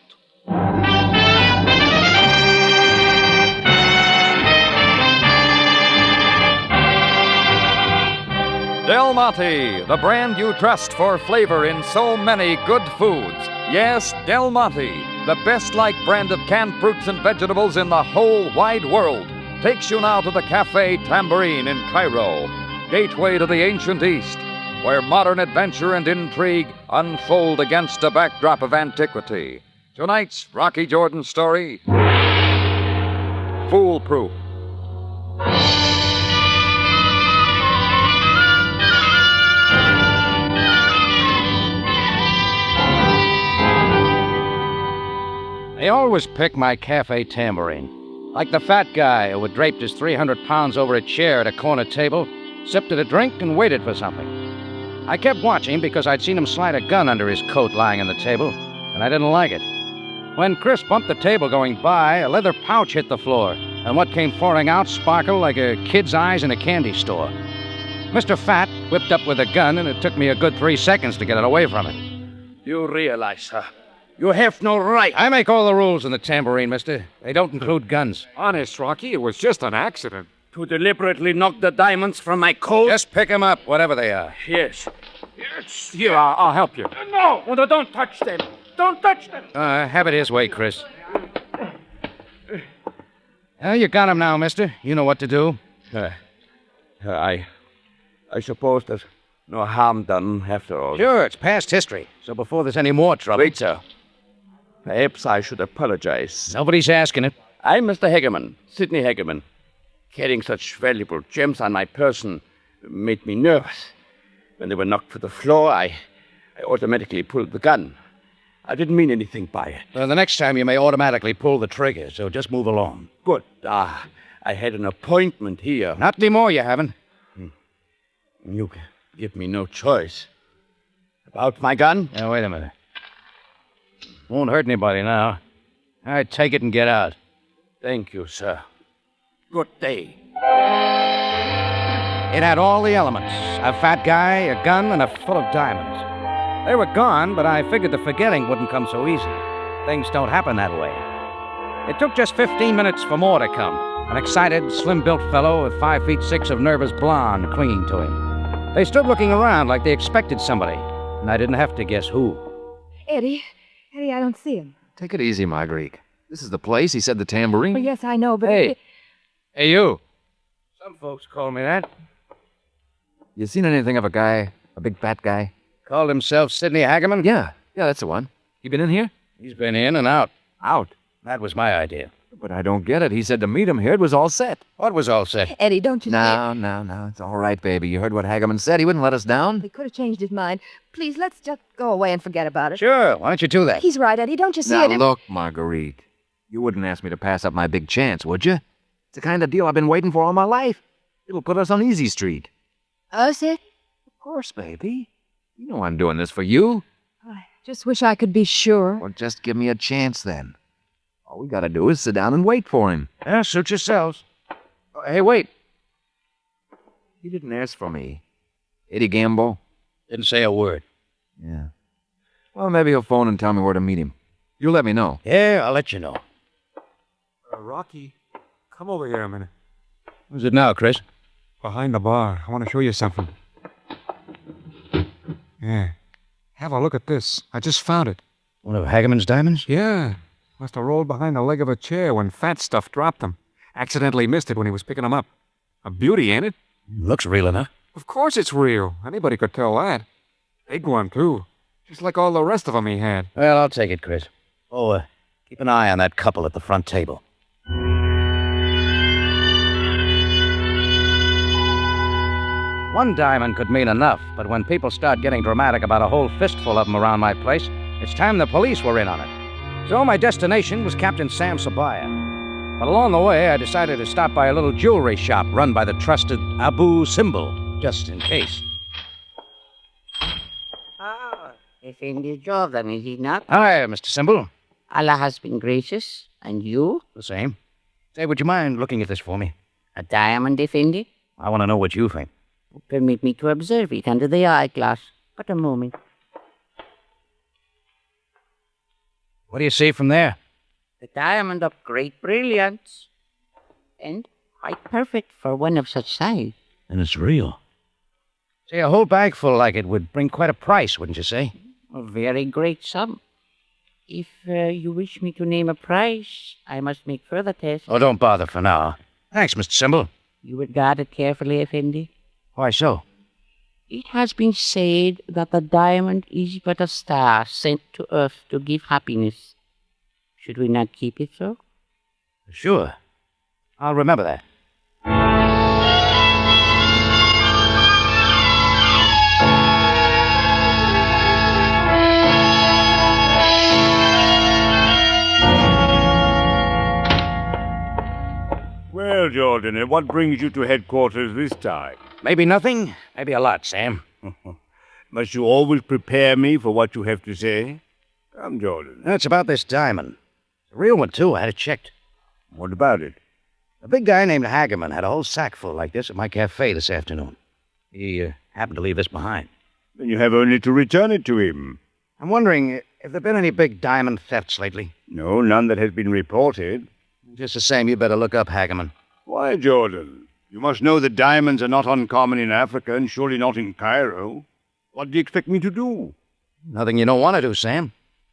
Del Monte, the brand you trust for flavor in so many good foods. Yes, Del Monte, the best-liked brand of canned fruits and vegetables in the whole wide world, takes you now to the Café Tambourine in Cairo, gateway to the ancient East, where modern adventure and intrigue unfold against a backdrop of antiquity. Tonight's Rocky Jordan story, Foolproof. They always pick my cafe tambourine. Like the fat guy who had draped his 300 pounds over a chair at a corner table, sipped at a drink, and waited for something. I kept watching because I'd seen him slide a gun under his coat lying on the table, and I didn't like it. When Chris bumped the table going by, a leather pouch hit the floor, and what came pouring out sparkled like a kid's eyes in a candy store. Mr. Fat whipped up with a gun, and it took me a good 3 seconds to get it away from him. You realize, sir, you have no right. I make all the rules in the tambourine, mister. They don't include guns. Honest, Rocky, it was just an accident. To deliberately knock the diamonds from my coat? Just pick them up, whatever they are. Yes. Here, I'll help you. No, don't touch them. Don't touch them. Have it his way, Chris. You got him now, mister. You know what to do. I suppose there's no harm done after all. Sure, it's past history. So before there's any more trouble... Wait, sir. Perhaps I should apologize. Nobody's asking it. I'm Mr. Hagerman, Sidney Hagerman. Carrying such valuable gems on my person made me nervous. When they were knocked to the floor, I automatically pulled the gun. I didn't mean anything by it. Well, the next time you may automatically pull the trigger, so just move along. Good. I had an appointment here. Not anymore, you haven't. You give me no choice. About my gun? Now, wait a minute. Won't hurt anybody now. All right, take it and get out. Thank you, sir. Good day. It had all the elements. A fat guy, a gun, and a full of diamonds. They were gone, but I figured the forgetting wouldn't come so easy. Things don't happen that way. It took just 15 minutes for more to come. An excited, slim-built fellow with 5'6" of nervous blonde clinging to him. They stood looking around like they expected somebody. and I didn't have to guess who. Eddie, I don't see him. Take it easy, Marguerite. This is the place. He said the tambourine. Well, yes, I know, but... Hey. Hey, you. Some folks call me that. You seen anything of a guy, a big fat guy? Called himself Sidney Hageman? Yeah, that's the one. He been in here? He's been in and out. Out? That was my idea. But I don't get it. He said to meet him here, it was all set. What was all set? Eddie, don't you... No. It's all right, baby. You heard what Hageman said. He wouldn't let us down. He could have changed his mind. Please, let's just go away and forget about it. Sure. Why don't you do that? He's right, Eddie. Don't you see Now, it? look, Marguerite. You wouldn't ask me to pass up my big chance, would you? It's the kind of deal I've been waiting for all my life. It'll put us on Easy Street. Us, it? Of course, baby. You know I'm doing this for you. I just wish I could be sure. Well, just give me a chance, then. All we gotta do is sit down and wait for him. Yeah, suit yourselves. Oh, hey, wait. He didn't ask for me. Eddie Gamble? Didn't say a word. Yeah. Well, maybe he'll phone and tell me where to meet him. You let me know. Yeah, I'll let you know. Rocky, come over here a minute. Who's it now, Chris? Behind the bar. I want to show you something. Yeah. Have a look at this. I just found it. One of Hageman's diamonds? Yeah. Must have rolled behind the leg of a chair when Fat Stuff dropped them. Accidentally missed it when he was picking them up. A beauty, ain't it? Looks real enough. Of course it's real. Anybody could tell that. Big one, too. Just like all the rest of them he had. Well, I'll take it, Chris. Oh, keep an eye on that couple at the front table. One diamond could mean enough, but when people start getting dramatic about a whole fistful of them around my place, it's time the police were in on it. So my destination was Captain Sam Sabaya. But along the way, I decided to stop by a little jewelry shop run by the trusted Abu Simbel, just in case. Effendi Jordan, is he not? Hi, Mr. Simbel. Allah has been gracious. And you? The same. Say, would you mind looking at this for me? A diamond, Effendi? I want to know what you think. Permit me to observe it under the eyeglass. But a moment. What do you see from there? The diamond of great brilliance. And quite perfect for one of such size. And it's real. Say, a whole bag full like it would bring quite a price, wouldn't you say? A very great sum. If you wish me to name a price, I must make further tests. Oh, don't bother for now. Thanks, Mr. Simbel. You would guard it carefully, Effendi. Why so? It has been said that the diamond is but a star sent to Earth to give happiness. Should we not keep it so? Sure. I'll remember that. Well, Jordan, and what brings you to headquarters this time? Maybe nothing, maybe a lot, Sam. Must you always prepare me for what you have to say? Come, Jordan. It's about this diamond. It's a real one, too. I had it checked. What about it? A big guy named Hageman had a whole sack full like this at my cafe this afternoon. He happened to leave this behind. Then you have only to return it to him. I'm wondering, have there been any big diamond thefts lately? No, none that has been reported. Just the same, you better look up Hageman. Why, Jordan? You must know that diamonds are not uncommon in Africa and surely not in Cairo. What do you expect me to do? Nothing you don't want to do, Sam.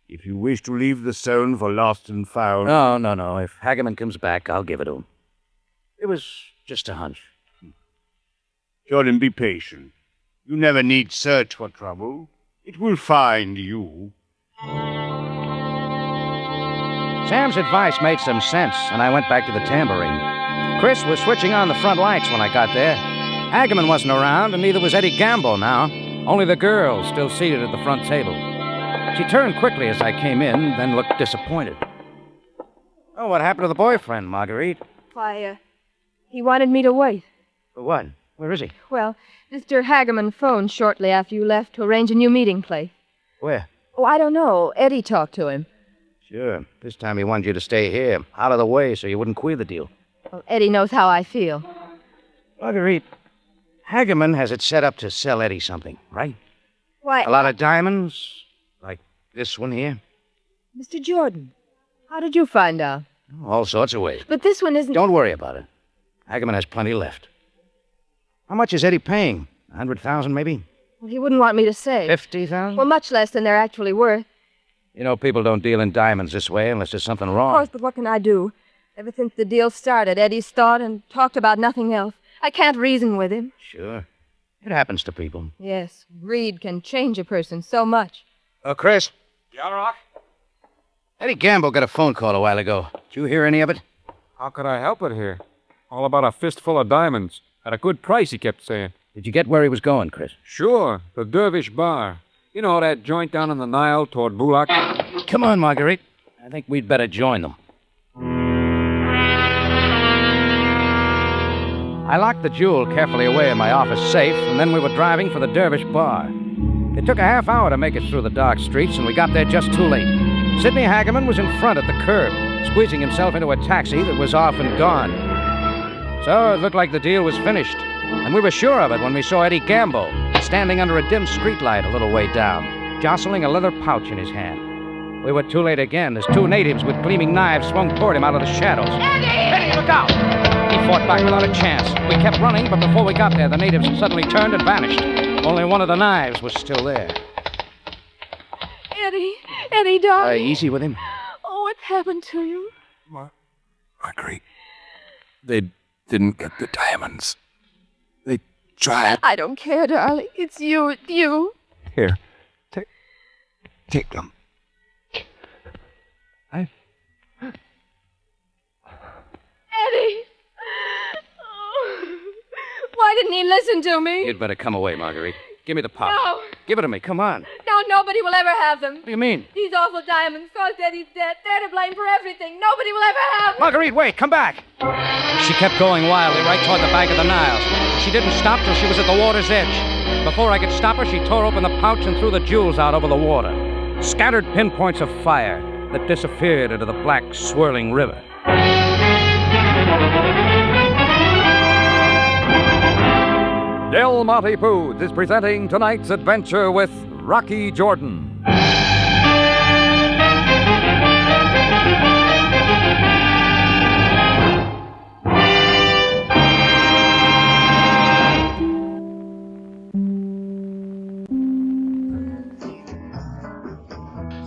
If you wish to leave the stone for lost and found... No. If Hageman comes back, I'll give it to him. It was just a hunch. Jordan, be patient. You never need search for trouble. It will find you. Sam's advice made some sense, and I went back to the tambourine. Chris was switching on the front lights when I got there. Hageman wasn't around, and neither was Eddie Gamble now. Only the girl still seated at the front table. She turned quickly as I came in, then looked disappointed. Oh, what happened to the boyfriend, Marguerite? Why, he wanted me to wait. For what? Where is he? Well, Mr. Hageman phoned shortly after you left to arrange a new meeting place. Where? Oh, I don't know. Eddie talked to him. Sure. This time he wanted you to stay here, out of the way, so you wouldn't queer the deal. Well, Eddie knows how I feel. Marguerite, Hageman has it set up to sell Eddie something, right? Why... A lot of diamonds, like this one here. Mr. Jordan, how did you find out? All sorts of ways. But this one isn't... Don't worry about it. Hageman has plenty left. How much is Eddie paying? 100,000, maybe? Well, he wouldn't want me to say. 50,000? Well, much less than they're actually worth. You know, people don't deal in diamonds this way unless there's something wrong. Of course, but what can I do? Ever since the deal started, Eddie's thought and talked about nothing else. I can't reason with him. Sure. It happens to people. Yes, greed can change a person so much. Chris? Yeah, Rock? Eddie Gamble got a phone call a while ago. Did you hear any of it? How could I help it here? All about a fistful of diamonds. At a good price, he kept saying. Did you get where he was going, Chris? Sure, the Dervish Bar. You know, that joint down on the Nile toward Bulak? Come on, Marguerite. I think we'd better join them. I locked the jewel carefully away in my office safe, and then we were driving for the Dervish Bar. It took a half hour to make it through the dark streets, and we got there just too late. Sidney Hageman was in front at the curb, squeezing himself into a taxi that was off and gone. So it looked like the deal was finished, and we were sure of it when we saw Eddie Gamble standing under a dim streetlight a little way down, jostling a leather pouch in his hand. We were too late again as two natives with gleaming knives swung toward him out of the shadows. Eddie, look out! He fought back without a chance. We kept running, but before we got there, the natives suddenly turned and vanished. Only one of the knives was still there. Eddie, darling. Easy with him. Oh, what happened to you? Marguerite, they didn't get the diamonds. They tried. I don't care, darling. It's you. Here, take them. Eddie! Oh. Why didn't he listen to me? You'd better come away, Marguerite. Give me the pouch. No. Give it to me. Come on. No, nobody will ever have them. What do you mean? These awful diamonds caused Eddie's death. They're to blame for everything. Nobody will ever have them. Marguerite, wait. Come back. She kept going wildly right toward the bank of the Nile. She didn't stop till she was at the water's edge. Before I could stop her, she tore open the pouch and threw the jewels out over the water. Scattered pinpoints of fire that disappeared into the black, swirling river. Del Monte Foods is presenting tonight's adventure with Rocky Jordan.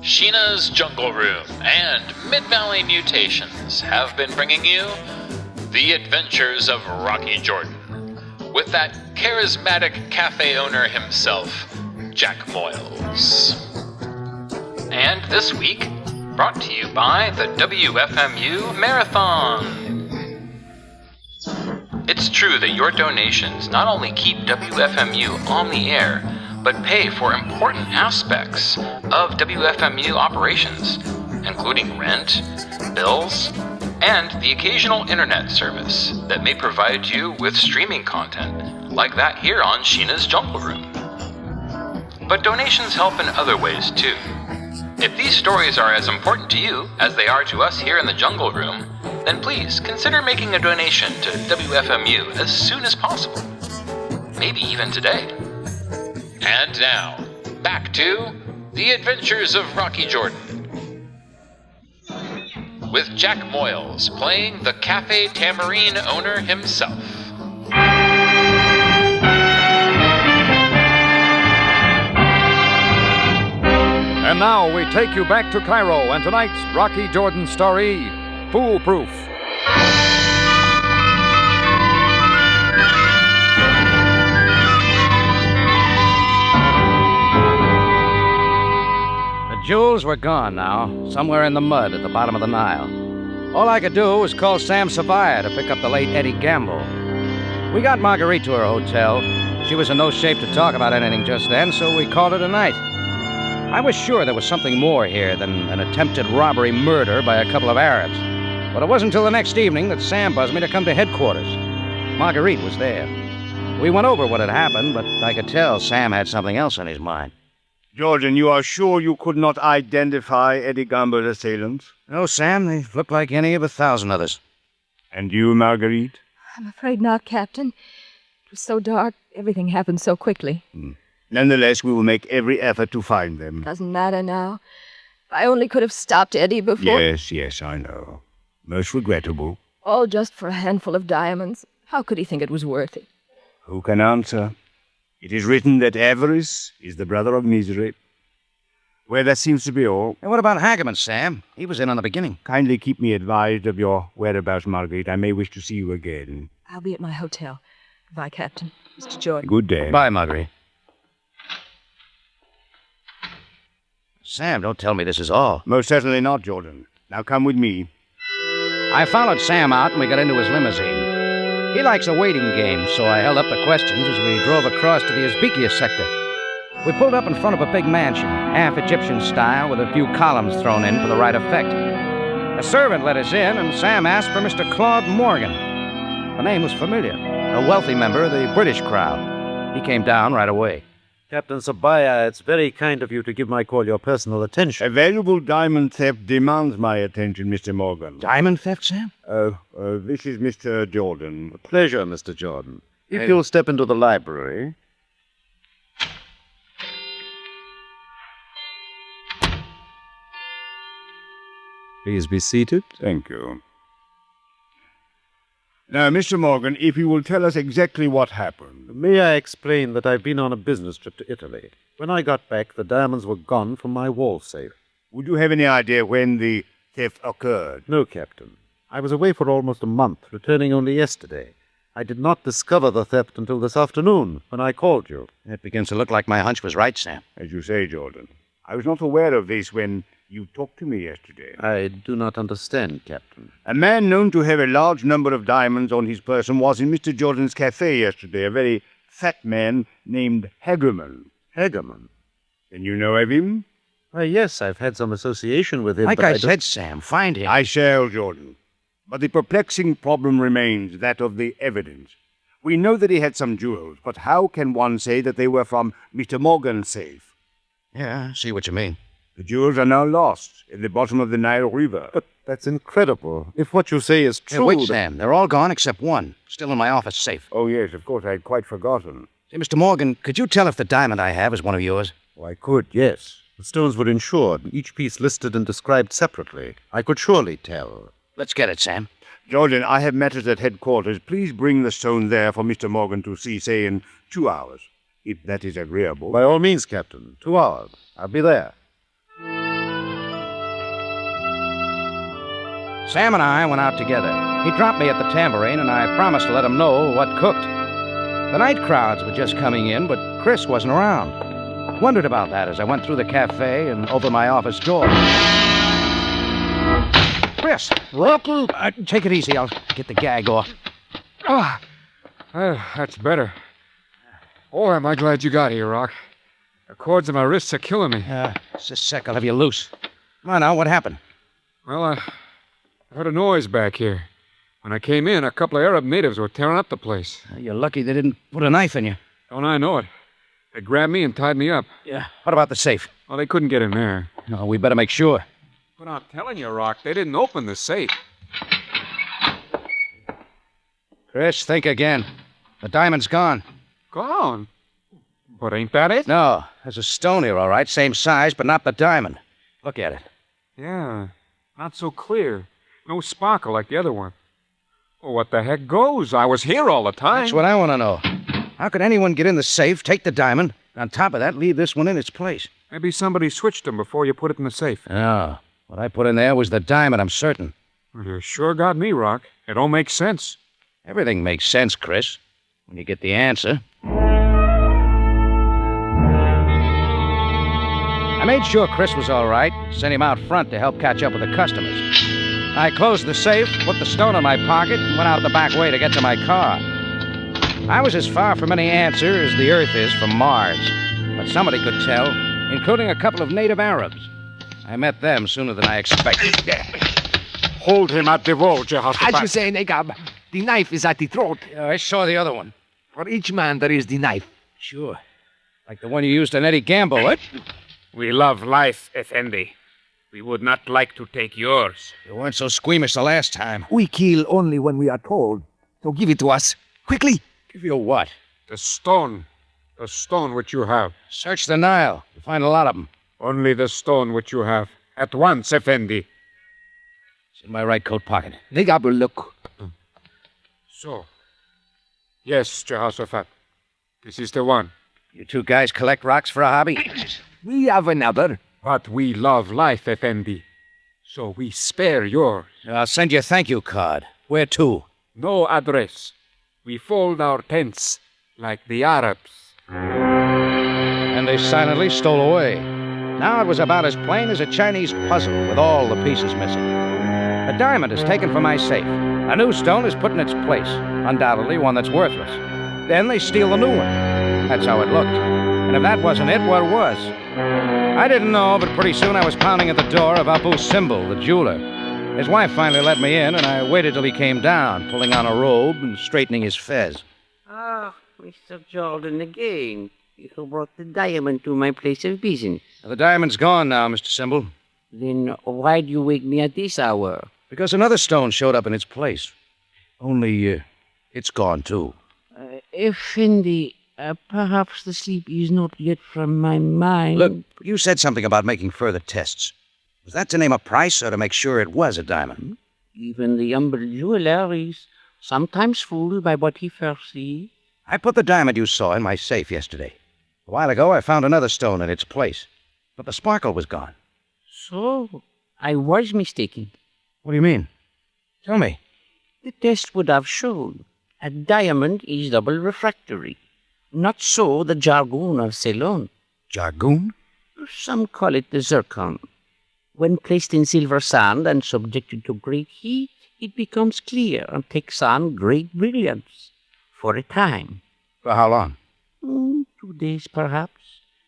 Sheena's Jungle Room and Mid-Valley Mutations have been bringing you The Adventures of Rocky Jordan, with that charismatic cafe owner himself, Jack Moyles. And this week, brought to you by the WFMU Marathon. It's true that your donations not only keep WFMU on the air, but pay for important aspects of WFMU operations, including rent, bills, and the occasional internet service that may provide you with streaming content, like that here on Sheena's Jungle Room. But donations help in other ways, too. If these stories are as important to you as they are to us here in the Jungle Room, then please consider making a donation to WFMU as soon as possible. Maybe even today. And now, back to The Adventures of Rocky Jordan, with Jack Moyles playing the Cafe Tambourine owner himself. And now we take you back to Cairo and tonight's Rocky Jordan story, Foolproof. The jewels were gone now, somewhere in the mud at the bottom of the Nile. All I could do was call Sam Savaya to pick up the late Eddie Gamble. We got Marguerite to her hotel. She was in no shape to talk about anything just then, so we called it a night. I was sure there was something more here than an attempted robbery murder by a couple of Arabs. But it wasn't until the next evening that Sam buzzed me to come to headquarters. Marguerite was there. We went over what had happened, but I could tell Sam had something else on his mind. Jordan, you are sure you could not identify Eddie Gamble's assailants? No, Sam, they look like any of 1,000 others. And you, Marguerite? I'm afraid not, Captain. It was so dark. Everything happened so quickly. Nonetheless, we will make every effort to find them. Doesn't matter now. If I only could have stopped Eddie before... Yes, I know. Most regrettable. All just for a handful of diamonds. How could he think it was worth it? Who can answer? It is written that avarice is the brother of misery. Well, that seems to be all. And what about Hageman, Sam? He was in on the beginning. Kindly keep me advised of your whereabouts, Marguerite. I may wish to see you again. I'll be at my hotel. Goodbye, Captain. Mr. Jordan. Good day. Bye, Marguerite. Sam, don't tell me this is all. Most certainly not, Jordan. Now come with me. I followed Sam out and we got into his limousine. He likes a waiting game, so I held up the questions as we drove across to the Uzbekia sector. We pulled up in front of a big mansion, half Egyptian style, with a few columns thrown in for the right effect. A servant let us in, and Sam asked for Mr. Claude Morgan. The name was familiar. A wealthy member of the British crowd. He came down right away. Captain Sabaya, it's very kind of you to give my call your personal attention. A valuable diamond theft demands my attention, Mr. Morgan. Diamond theft, Sam? This is Mr. Jordan. A pleasure, Mr. Jordan. If you'll step into the library. Please be seated. Thank you. Now, Mr. Morgan, if you will tell us exactly what happened. May I explain that I've been on a business trip to Italy. When I got back, the diamonds were gone from my wall safe. Would you have any idea when the theft occurred? No, Captain. I was away for almost a month, returning only yesterday. I did not discover the theft until this afternoon, when I called you. It begins to look like my hunch was right, Sam. As you say, Jordan. I was not aware of this when you talked to me yesterday. I do not understand, Captain. A man known to have a large number of diamonds on his person was in Mr. Jordan's cafe yesterday, a very fat man named Hagerman. Hagerman? Then you know of him? Why, yes, I've had some association with him. Like but I said, Sam, find him. I shall, Jordan. But the perplexing problem remains that of the evidence. We know that he had some jewels, but how can one say that they were from Mr. Morgan's safe? Yeah, I see what you mean. The jewels are now lost in the bottom of the Nile River. But that's incredible. If what you say is true... Hey, wait, Sam. They're all gone except one. Still in my office safe. Oh, yes, of course. I had quite forgotten. Say, Mr. Morgan, could you tell if the diamond I have is one of yours? Oh, I could, yes. The stones were insured, each piece listed and described separately. I could surely tell. Let's get it, Sam. Jordan, I have matters at headquarters. Please bring the stone there for Mr. Morgan to see, say, in 2 hours, if that is agreeable. By all means, Captain. 2 hours. I'll be there. Sam and I went out together. He dropped me at the tambourine, and I promised to let him know what cooked. The night crowds were just coming in, but Chris wasn't around. Wondered about that as I went through the cafe and opened my office door. Chris! Rocky! Take it easy. I'll get the gag off. That's better. Oh, am I glad you got here, Rock. The cords in my wrists are killing me. Just a sec. I'll have you loose. Come on now. What happened? Well, I heard a noise back here. When I came in, a couple of Arab natives were tearing up the place. You're lucky they didn't put a knife in you. Don't I know it? They grabbed me and tied me up. Yeah. What about the safe? Well, they couldn't get in there. No, we better make sure. But I'm telling you, Rock, they didn't open the safe. Chris, think again. The diamond's gone. Gone? But ain't that it? No. There's a stone here, all right. Same size, but not the diamond. Look at it. Yeah. Not so clear. No sparkle like the other one. Well, what the heck goes? I was here all the time. That's what I want to know. How could anyone get in the safe, take the diamond, and on top of that, leave this one in its place? Maybe somebody switched them before you put it in the safe. No. What I put in there was the diamond, I'm certain. Well, you sure got me, Rock. It don't make sense. Everything makes sense, Chris, when you get the answer. I made sure Chris was all right, sent him out front to help catch up with the customers. I closed the safe, put the stone in my pocket, and went out the back way to get to my car. I was as far from any answer as the Earth is from Mars, but somebody could tell, including a couple of native Arabs. I met them sooner than I expected. Hold him at the wall, Jehoshaphat. As you say, Negab, the knife is at the throat. I saw the other one. For each man, there is the knife. Sure. Like the one you used on Eddie Gamble, what? We love life, Effendi. We would not like to take yours. You weren't so squeamish the last time. We kill only when we are told. So give it to us. Quickly. Give you what? The stone. The stone which you have. Search the Nile. You'll find a lot of them. Only the stone which you have. At once, Effendi. It's in my right coat pocket. Negab will look. So. Yes, Jehoshaphat. This is the one. You two guys collect rocks for a hobby? We have another. But we love life, Effendi. So we spare yours. I'll send you a thank you card. Where to? No address. We fold our tents like the Arabs. And they silently stole away. Now it was about as plain as a Chinese puzzle with all the pieces missing. A diamond is taken from my safe. A new stone is put in its place, undoubtedly one that's worthless. Then they steal the new one. That's how it looked. And if that wasn't it, what was? I didn't know, but pretty soon I was pounding at the door of Abu Simbel, the jeweler. His wife finally let me in, and I waited till he came down, pulling on a robe and straightening his fez. Ah, Mr. Jordan again. You brought the diamond to my place of business. The diamond's gone now, Mr. Simbel. Then why'd you wake me at this hour? Because another stone showed up in its place. Only, it's gone, too. Effendi, perhaps the sleep is not yet from my mind. Look, you said something about making further tests. Was that to name a price or to make sure it was a diamond? Even the humble jeweler is sometimes fooled by what he first sees. I put the diamond you saw in my safe yesterday. A while ago, I found another stone in its place, but the sparkle was gone. So, I was mistaken. What do you mean? Tell me. The test would have shown a diamond is double refractory. Not so the jargon of Ceylon. Jargon? Some call it the zircon. When placed in silver sand and subjected to great heat, it becomes clear and takes on great brilliance. For a time. For how long? 2 days, perhaps.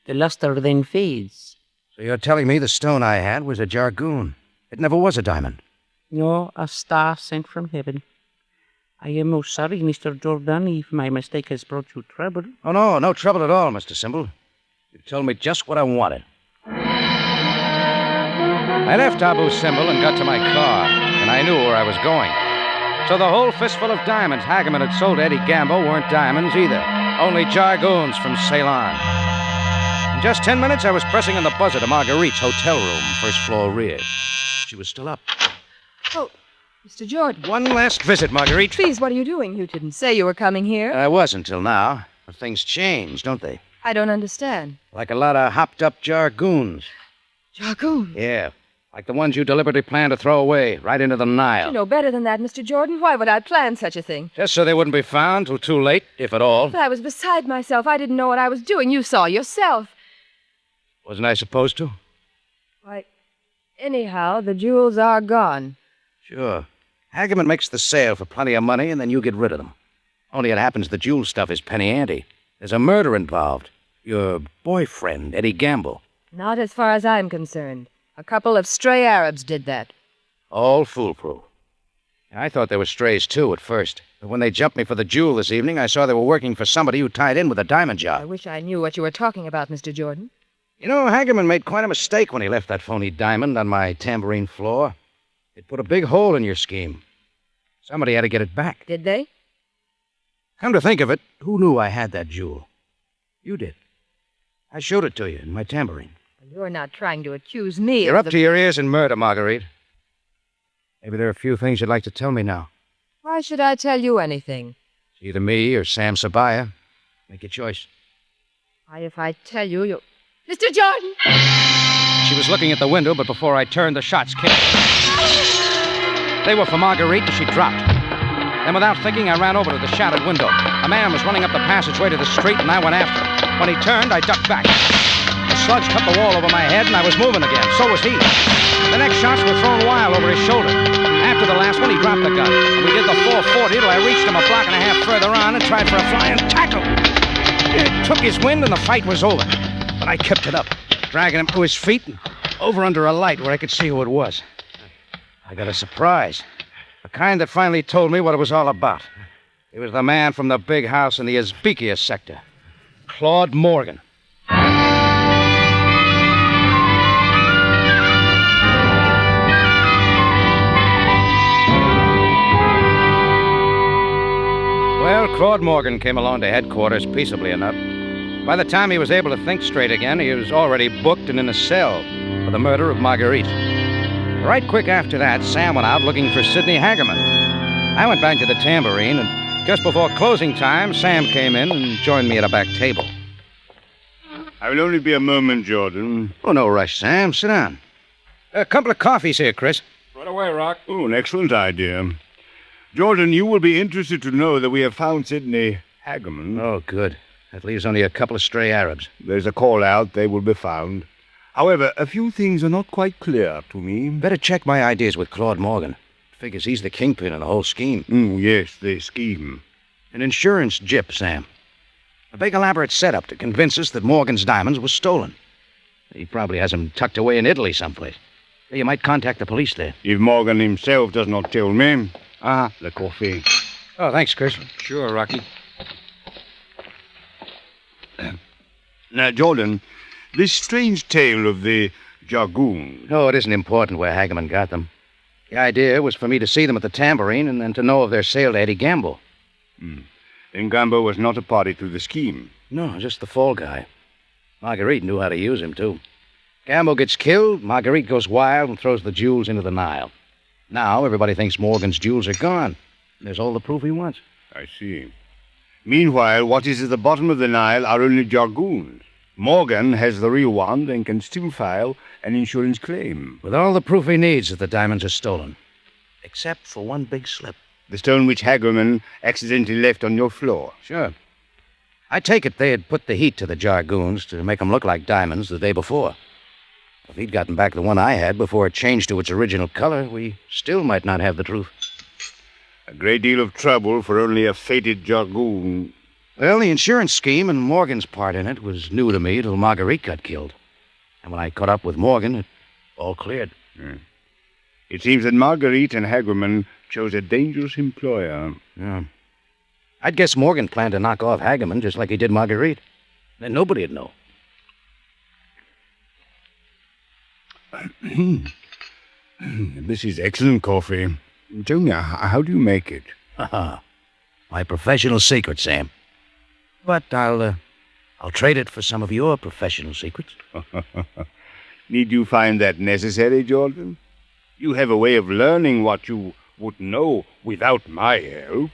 The luster then fades. So you're telling me the stone I had was a jargon. It never was a diamond. No, a star sent from heaven. I am most sorry, Mr. Jordan, if my mistake has brought you trouble. Oh, no trouble at all, Mr. Simbel. You told me just what I wanted. I left Abu Simbel and got to my car, and I knew where I was going. So the whole fistful of diamonds Hageman had sold to Eddie Gamble weren't diamonds either. Only jargons from Ceylon. In just 10 minutes, I was pressing on the buzzer to Marguerite's hotel room, first floor rear. She was still up. Oh, Mr. Jordan. One last visit, Marguerite. Please, what are you doing? You didn't say you were coming here. I was until now. But things change, don't they? I don't understand. Like a lot of hopped-up jargons. Jargon? Yeah. Like the ones you deliberately planned to throw away, right into the Nile. You know better than that, Mr. Jordan. Why would I plan such a thing? Just so they wouldn't be found till too late, if at all. But I was beside myself. I didn't know what I was doing. You saw yourself. Wasn't I supposed to? Why, anyhow, the jewels are gone. Sure. Hageman makes the sale for plenty of money, and then you get rid of them. Only it happens the jewel stuff is penny ante. There's a murder involved. Your boyfriend, Eddie Gamble. Not as far as I'm concerned. A couple of stray Arabs did that. All foolproof. I thought they were strays, too, at first. But when they jumped me for the jewel this evening, I saw they were working for somebody who tied in with a diamond job. I wish I knew what you were talking about, Mr. Jordan. You know, Hageman made quite a mistake when he left that phony diamond on my tambourine floor. It put a big hole in your scheme. Somebody had to get it back. Did they? Come to think of it, who knew I had that jewel? You did. I showed it to you in my tambourine. You're not trying to accuse me You're of up to your ears in murder, Marguerite. Maybe there are a few things you'd like to tell me now. Why should I tell you anything? It's either me or Sam Sabaya. Make your choice. Why, if I tell you, you'll... Mr. Jordan! She was looking at the window, but before I turned, the shots came. They were for Marguerite, and she dropped. Then, without thinking, I ran over to the shattered window. A man was running up the passageway to the street, and I went after him. When he turned, I ducked back. The sludge cut the wall over my head, and I was moving again. So was he. The next shots were thrown wild over his shoulder. After the last one, he dropped the gun. And we did the 440 till I reached him a block and a half further on and tried for a flying tackle. It took his wind, and the fight was over. But I kept it up, dragging him to his feet and over under a light where I could see who it was. I got a surprise. The kind that finally told me what it was all about. He was the man from the big house in the Uzbekia sector. Claude Morgan. Well, Claude Morgan came along to headquarters peaceably enough. By the time he was able to think straight again, he was already booked and in a cell for the murder of Marguerite. Right quick after that, Sam went out looking for Sidney Hagerman. I went back to the tambourine, and just before closing time, Sam came in and joined me at a back table. I will only be a moment, Jordan. Oh, no rush, Sam. Sit down. A couple of coffees here, Chris. Right away, Rock. Oh, an excellent idea. Jordan, you will be interested to know that we have found Sidney Hagerman. Oh, good. That leaves only a couple of stray Arabs. There's a call out. They will be found. However, a few things are not quite clear to me. Better check my ideas with Claude Morgan. Figures he's the kingpin of the whole scheme. Yes, the scheme. An insurance gyp, Sam. A big elaborate setup to convince us that Morgan's diamonds were stolen. He probably has them tucked away in Italy someplace. You might contact the police there. If Morgan himself does not tell me. The coffee. Oh, thanks, Chris. Sure, Rocky. Now, Jordan, this strange tale of the Jargoon. Oh, it isn't important where Hagerman got them. The idea was for me to see them at the Tambourine and then to know of their sale to Eddie Gamble. Then Gamble was not a party to the scheme. No, just the fall guy. Marguerite knew how to use him, too. Gamble gets killed, Marguerite goes wild and throws the jewels into the Nile. Now everybody thinks Morgan's jewels are gone. There's all the proof he wants. I see. Meanwhile, what is at the bottom of the Nile are only Jargoons. Morgan has the real one and can still file an insurance claim. With all the proof he needs that the diamonds are stolen. Except for one big slip. The stone which Hagerman accidentally left on your floor. Sure. I take it they had put the heat to the Jargoons to make them look like diamonds the day before. If he'd gotten back the one I had before it changed to its original color, we still might not have the truth. A great deal of trouble for only a fated Jargoon. Well, the insurance scheme and Morgan's part in it was new to me till Marguerite got killed. And when I caught up with Morgan, it all cleared. It seems that Marguerite and Hagerman chose a dangerous employer. Yeah. I'd guess Morgan planned to knock off Hagerman just like he did Marguerite. Then nobody'd know. This is excellent coffee. Tell me, how do you make it? My professional secret, Sam. But I'll trade it for some of your professional secrets. Need you find that necessary, Jordan? You have a way of learning what you would know without my help.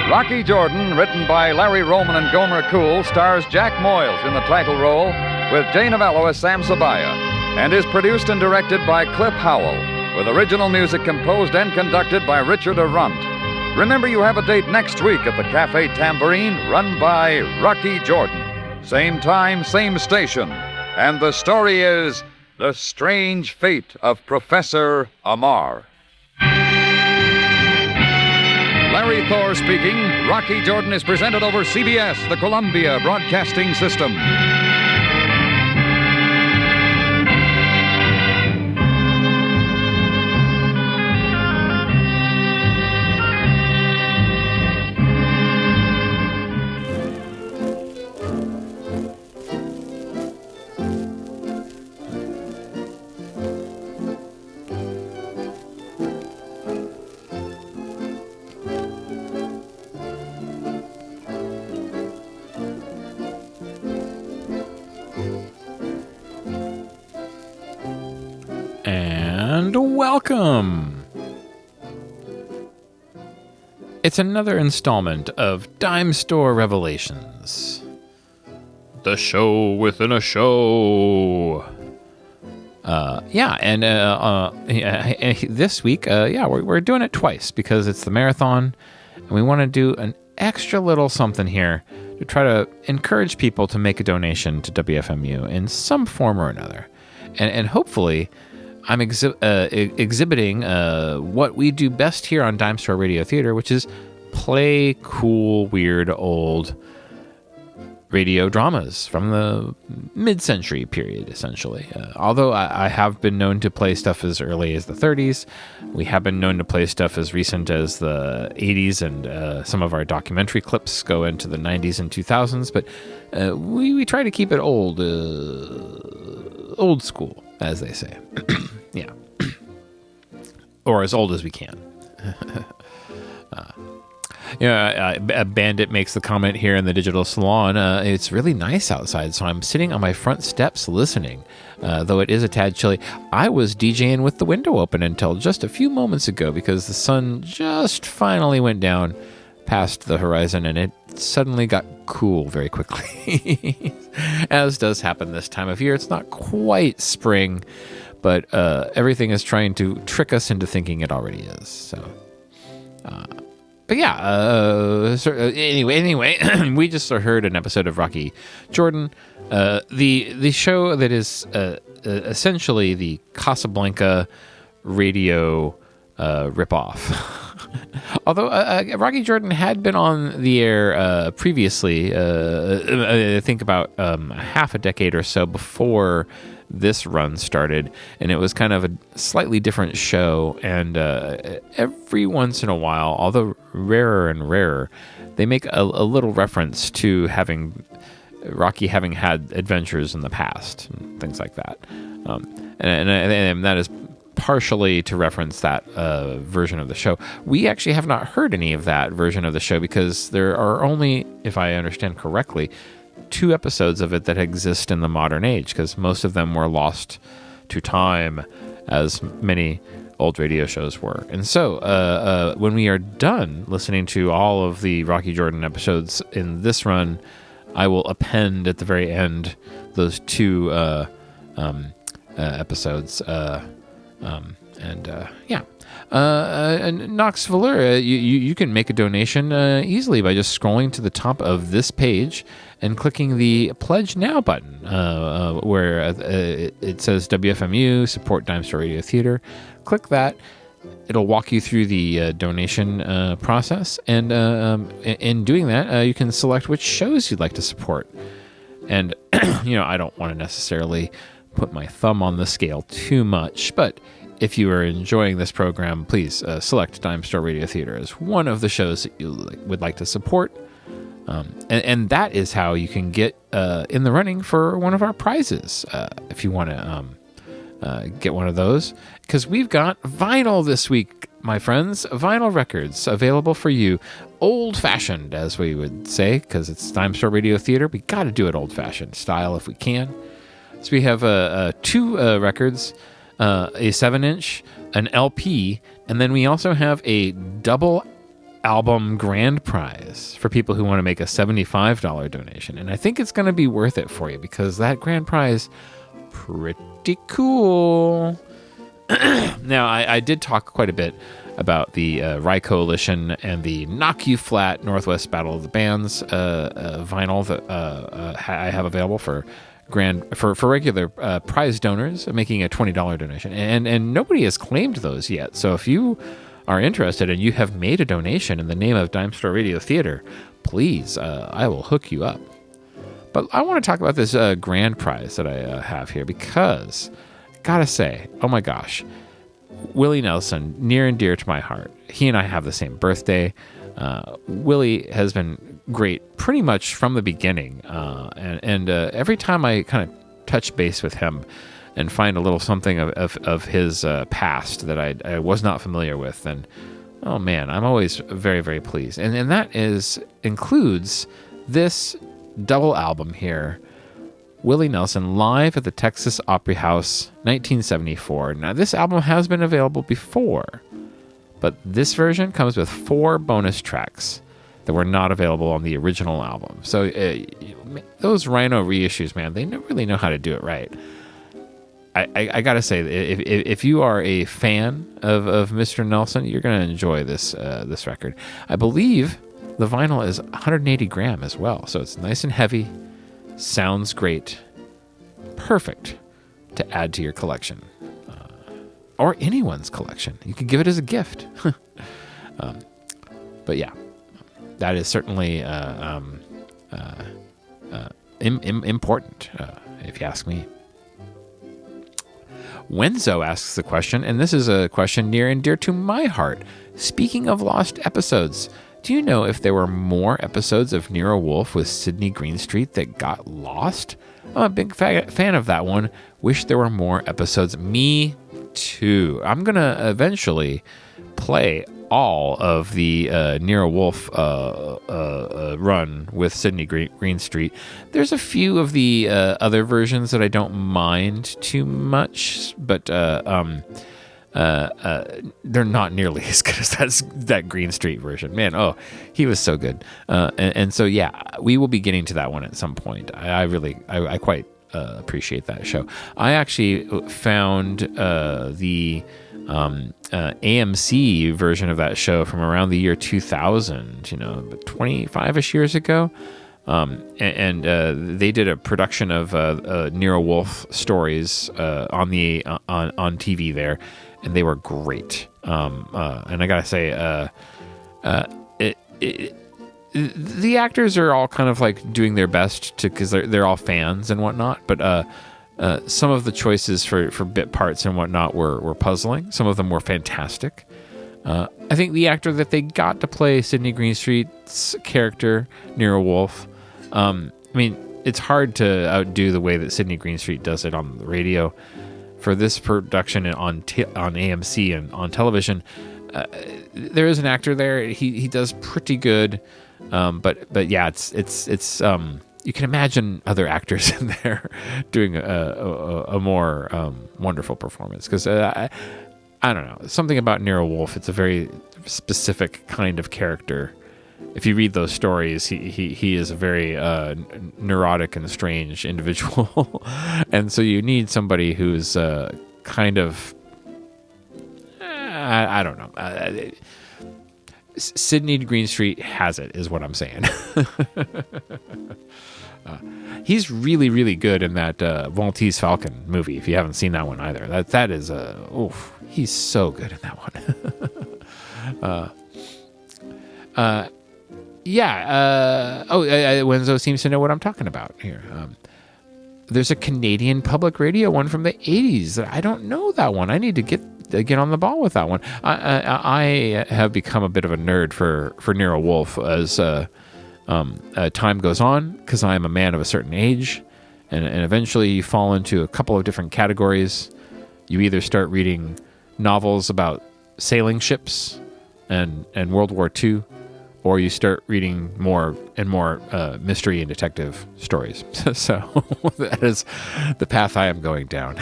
Rocky Jordan, written by Larry Roman and Gomer Cool, stars Jack Moyles in the title role with Jay Novello as Sam Sabaya, and is produced and directed by Cliff Howell, with original music composed and conducted by Richard Arrunt. Remember, you have a date next week at the Cafe Tambourine, run by Rocky Jordan. Same time, same station. And the story is The Strange Fate of Professor Amar. Larry Thor speaking. Rocky Jordan is presented over CBS, the Columbia Broadcasting System. And welcome! It's another installment of Dimestore Revelations. The show within a show. This week, we're doing it twice because it's the marathon, and we want to do an extra little something here to try to encourage people to make a donation to WFMU in some form or another. And hopefully, I'm exhibiting what we do best here on Dimestore Radio Theater, which is play cool, weird, old radio dramas from the mid-century period, essentially. Although I have been known to play stuff as early as the 30s, we have been known to play stuff as recent as the 80s, and some of our documentary clips go into the 90s and 2000s, but we try to keep it old school, as they say. Yeah. Or as old as we can. Bandit makes the comment here in the Digital Salon. It's really nice outside, so I'm sitting on my front steps listening, though it is a tad chilly. I was DJing with the window open until just a few moments ago because the sun just finally went down past the horizon and it suddenly got cool very quickly, as does happen this time of year. It's not quite spring, but everything is trying to trick us into thinking it already is. So, but yeah. Anyway, we just heard an episode of Rocky Jordan, the show that is essentially the Casablanca radio ripoff. Although Rocky Jordan had been on the air previously, I think about half a decade or so before this run started, and it was kind of a slightly different show. And every once in a while, although rarer and rarer, they make a little reference to Rocky having had adventures in the past and things like that. And that is partially to reference that version of the show. We actually have not heard any of that version of the show because there are only, if I understand correctly, 2 episodes of it that exist in the modern age, because most of them were lost to time, as many old radio shows were. And so when we are done listening to all of the Rocky Jordan episodes in this run, I will append at the very end those 2 episodes. And Knox Valera, you can make a donation easily by just scrolling to the top of this page and clicking the Pledge Now button, where it says WFMU, support Dimestore Radio Theater. Click that. It'll walk you through the donation process, and in doing that, you can select which shows you'd like to support. And, I don't want to necessarily put my thumb on the scale too much, but if you are enjoying this program, please select Dimestore Radio Theater as one of the shows that you would like to support. And that is how you can get in the running for one of our prizes, if you want to get one of those. Because we've got vinyl this week, my friends. Vinyl records available for you. Old-fashioned, as we would say, because it's Dimestore Radio Theater. We got to do it old-fashioned style if we can. So we have 2 records, a 7-inch, an LP, and then we also have a double album grand prize for people who want to make a $75 donation. And I think it's going to be worth it for you because that grand prize, pretty cool. Now, I did talk quite a bit about the Rye Coalition and the Knock You Flat Northwest Battle of the Bands vinyl that I have available for regular prize donors making a $20 donation, and nobody has claimed those yet. So if you are interested and you have made a donation in the name of Dimestore Radio Theater, please, I will hook you up. But I want to talk about this grand prize that I have here because, gotta say, oh my gosh, Willie Nelson, near and dear to my heart. He and I have the same birthday. Willie has been great pretty much from the beginning. And every time I kind of touch base with him and find a little something of his past that I was not familiar with, then, oh man, I'm always very, very pleased. And that includes this double album here, Willie Nelson, live at the Texas Opry House, 1974. Now, this album has been available before, but this version comes with 4 bonus tracks that were not available on the original album. So those Rhino reissues, man, they really know how to do it right. I gotta say, if you are a fan of Mr. Nelson, you're gonna enjoy this record. I believe the vinyl is 180 gram as well, so it's nice and heavy, sounds great, perfect to add to your collection. Or anyone's collection. You can give it as a gift. But yeah, that is certainly important, if you ask me. Wenzo asks the question, and this is a question near and dear to my heart. Speaking of lost episodes, do you know if there were more episodes of Nero Wolfe with Sidney Greenstreet that got lost? I'm a big fan of that one. Wish there were more episodes. Me too. I'm going to eventually play all of the Nero Wolfe run with Sidney Greenstreet. There's a few of the other versions that I don't mind too much, but they're not nearly as good as that Greenstreet version. Man, he was so good. And so, yeah, we will be getting to that one at some point. I quite appreciate that show. I actually found the AMC version of that show from around the year 2000, 25-ish years ago. And they did a production of Nero Wolfe stories on TV there, and they were great. And I gotta say, the actors are all kind of like doing their best because they're all fans and whatnot, but some of the choices for bit parts and whatnot were puzzling. Some of them were fantastic. I think the actor that they got to play Sidney Greenstreet's character, Nero Wolfe, it's hard to outdo the way that Sidney Greenstreet does it on the radio. For this production on AMC and on television, there is an actor there. He does pretty good, but yeah, it's you can imagine other actors in there doing a more wonderful performance, because I don't know, something about Nero Wolfe. It's a very specific kind of character. If you read those stories, he is a very neurotic and strange individual, and so you need somebody who's kind of I don't know. Sidney Greenstreet has it, is what I'm saying. He's really, really good in that Maltese Falcon movie. If you haven't seen that one either, that is he's so good in that one. Wenzo seems to know what I'm talking about here. There's a Canadian public radio one from the 80s. I don't know that one. I need to get on the ball with that one. I have become a bit of a nerd for Nero Wolfe as time goes on, because I am a man of a certain age, and eventually you fall into a couple of different categories. You either start reading novels about sailing ships and World War II, or you start reading more and more mystery and detective stories. So that is the path I am going down.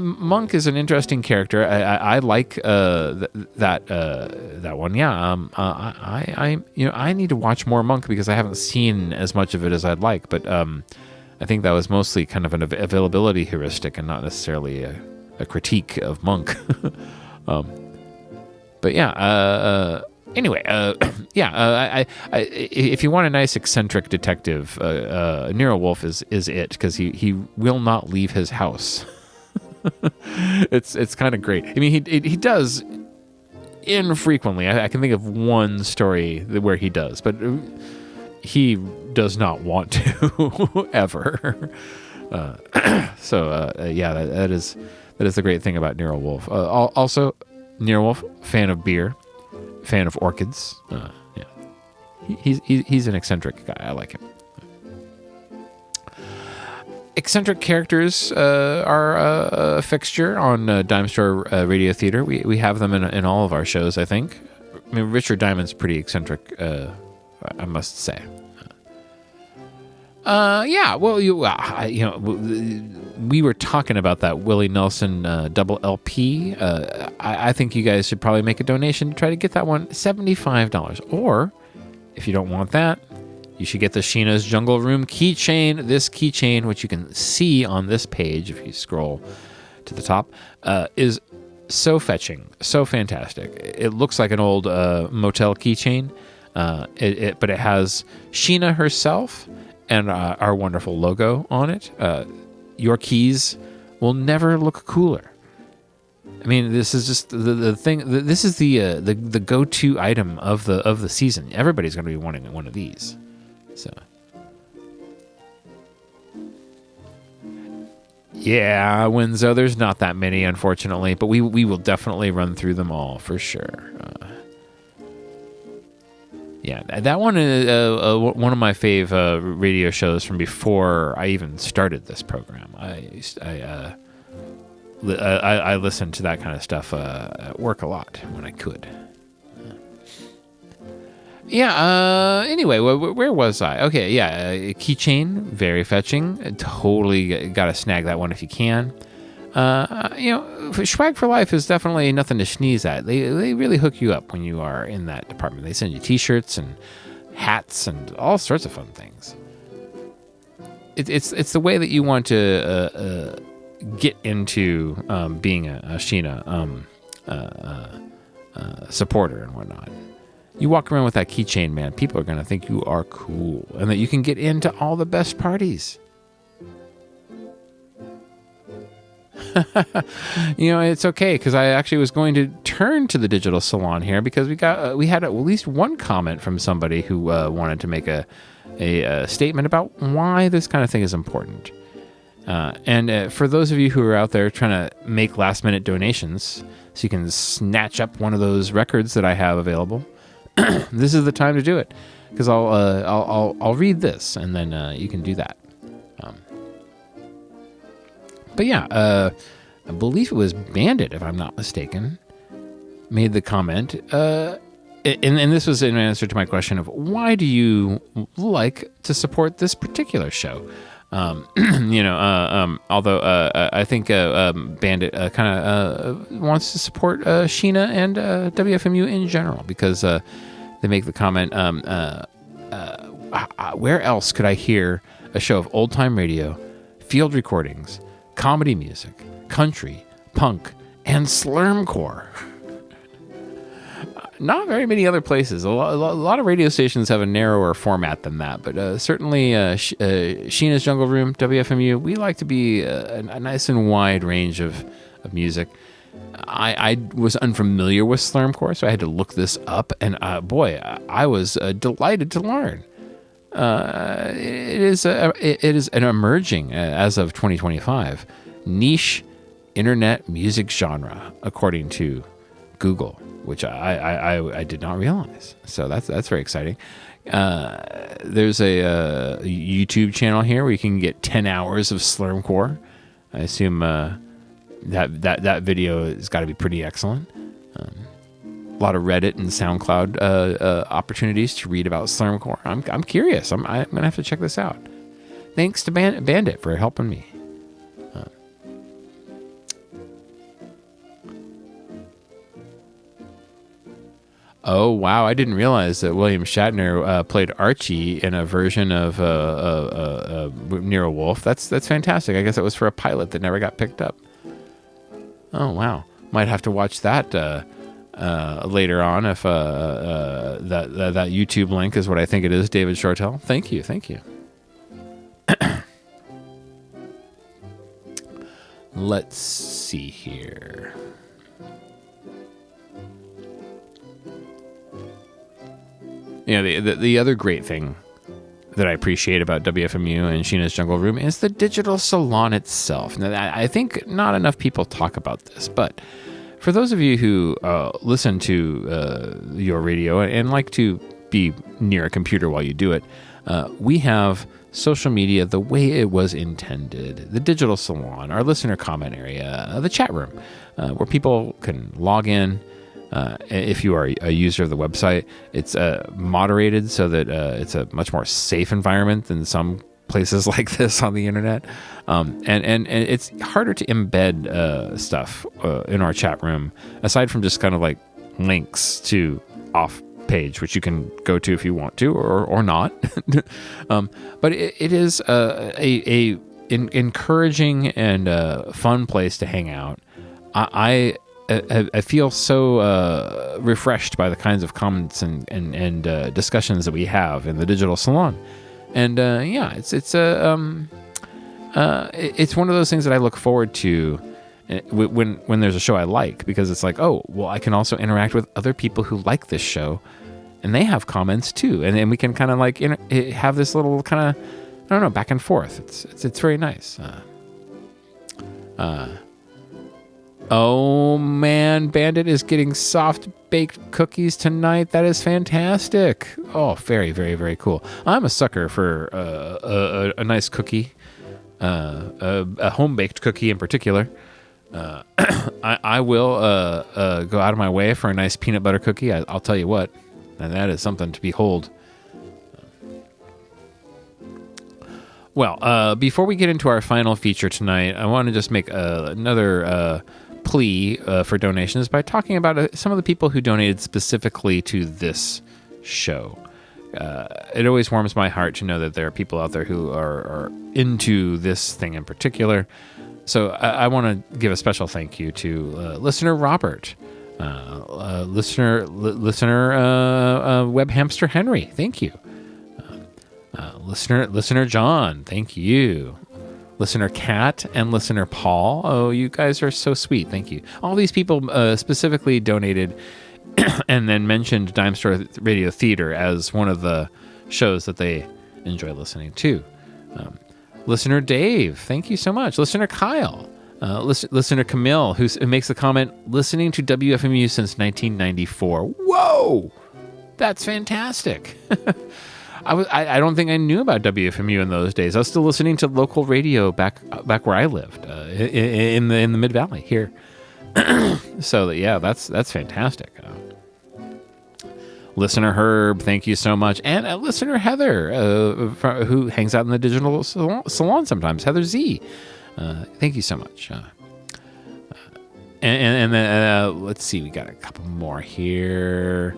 Monk is an interesting character. I like that one. Yeah. I need to watch more Monk because I haven't seen as much of it as I'd like. But I think that was mostly kind of an availability heuristic and not necessarily a critique of Monk. Anyway, if you want a nice eccentric detective, Nero Wolfe is it, because he will not leave his house. It's kind of great. I mean, he does infrequently. I can think of one story where he does, but he does not want to ever. That is the great thing about Nero Wolfe. Also, Nero Wolfe, fan of beer. Fan of orchids. He's an eccentric guy. I like him. Eccentric characters are a fixture on Dimestore Radio Theater. We have them in all of our shows, I think. I mean, Richard Diamond's pretty eccentric, I must say. We were talking about that Willie Nelson double LP. I think you guys should probably make a donation to try to get that one, $75. Or, if you don't want that, you should get the Sheena's Jungle Room keychain. This keychain, which you can see on this page if you scroll to the top, is so fetching, so fantastic. It looks like an old motel keychain, but it has Sheena herself and our wonderful logo on it. Your keys will never look cooler. I mean, this is just the thing. This is the go-to item of the season. Everybody's going to be wanting one of these. So, yeah, Winzo. There's not that many, unfortunately, but we will definitely run through them all for sure. Yeah, that one is one of my fave radio shows from before I even started this program. I listened to that kind of stuff at work a lot when I could. Anyway, where was I? Okay, keychain, very fetching. Totally got to snag that one if you can. Swag for Life is definitely nothing to sneeze at. They really hook you up when you are in that department. They send you T-shirts and hats and all sorts of fun things. It's the way that you want to get into being a Sheena supporter and whatnot. You walk around with that keychain, man, people are going to think you are cool and that you can get into all the best parties. It's okay, because I actually was going to turn to the digital salon here because we had at least one comment from somebody who wanted to make a statement about why this kind of thing is important. And for those of you who are out there trying to make last-minute donations so you can snatch up one of those records that I have available, this is the time to do it, because I'll read this and then you can do that. I believe it was Bandit, if I'm not mistaken, made the comment, and this was in answer to my question of why do you like to support this particular show? Although I think Bandit kind of wants to support Sheena and WFMU in general, because they make the comment, where else could I hear a show of old-time radio, field recordings, comedy music, country, punk, and slurmcore? Not very many other places. A lot of radio stations have a narrower format than that, but certainly Sheena's Jungle Room, WFMU, we like to be a nice and wide range of music. I was unfamiliar with slurmcore, so I had to look this up, and I was delighted to learn. It is an emerging, as of 2025, niche internet music genre, according to Google, which I did not realize. So that's very exciting. There's a YouTube channel here where you can get 10 hours of slurmcore. I assume that video has got to be pretty excellent. A lot of Reddit and SoundCloud opportunities to read about slurmcore. I'm curious. I'm gonna have to check this out. Thanks to Bandit for helping me. Oh wow! I didn't realize that William Shatner played Archie in a version of Nero Wolfe. That's fantastic. I guess it was for a pilot that never got picked up. Oh wow! Might have to watch that later on if that YouTube link is what I think it is. David Shortell. Thank you. Let's see here. The other great thing that I appreciate about WFMU and Sheena's Jungle Room is the digital salon itself. Now, I think not enough people talk about this, but for those of you who listen to your radio and like to be near a computer while you do it, we have social media the way it was intended. The digital salon, our listener comment area, the chat room, where people can log in. If you are a user of the website, it's moderated so that it's a much more safe environment than some places like this on the internet. And it's harder to embed stuff in our chat room, aside from just kind of like links to off page, which you can go to if you want to or not. But it is a encouraging and fun place to hang out. I feel so refreshed by the kinds of comments and discussions that we have in the digital salon, and it's one of those things that I look forward to when there's a show I like, because it's like, oh well, I can also interact with other people who like this show, and they have comments too, and we can kind of like have this little kind of, I don't know, back and forth. It's very nice. Oh man, Bandit is getting soft baked cookies tonight. That is fantastic. Oh, very, very, very cool. I'm a sucker for a nice cookie, a home baked cookie in particular. I will go out of my way for a nice peanut butter cookie. I'll tell you what, and that is something to behold. Well, before we get into our final feature tonight, I want to just make another plea for donations by talking about some of the people who donated specifically to this show. It always warms my heart to know that there are people out there who are into this thing in particular. So I want to give a special thank you to listener Robert, listener Web Hamster Henry, thank you. Listener John, thank you. Listener Kat and listener Paul, oh, you guys are so sweet, thank you. All these people specifically donated and then mentioned Dimestore Radio Theater as one of the shows that they enjoy listening to. Listener Dave, thank you so much. Listener Kyle, listener Camille, who makes the comment, listening to WFMU since 1994. Whoa, that's fantastic. I don't think I knew about WFMU in those days. I was still listening to local radio back where I lived, in the Mid Valley here. So yeah, that's fantastic. Listener Herb, thank you so much, and listener Heather, who hangs out in the digital salon sometimes. Heather Z, thank you so much. And let's see, we got a couple more here.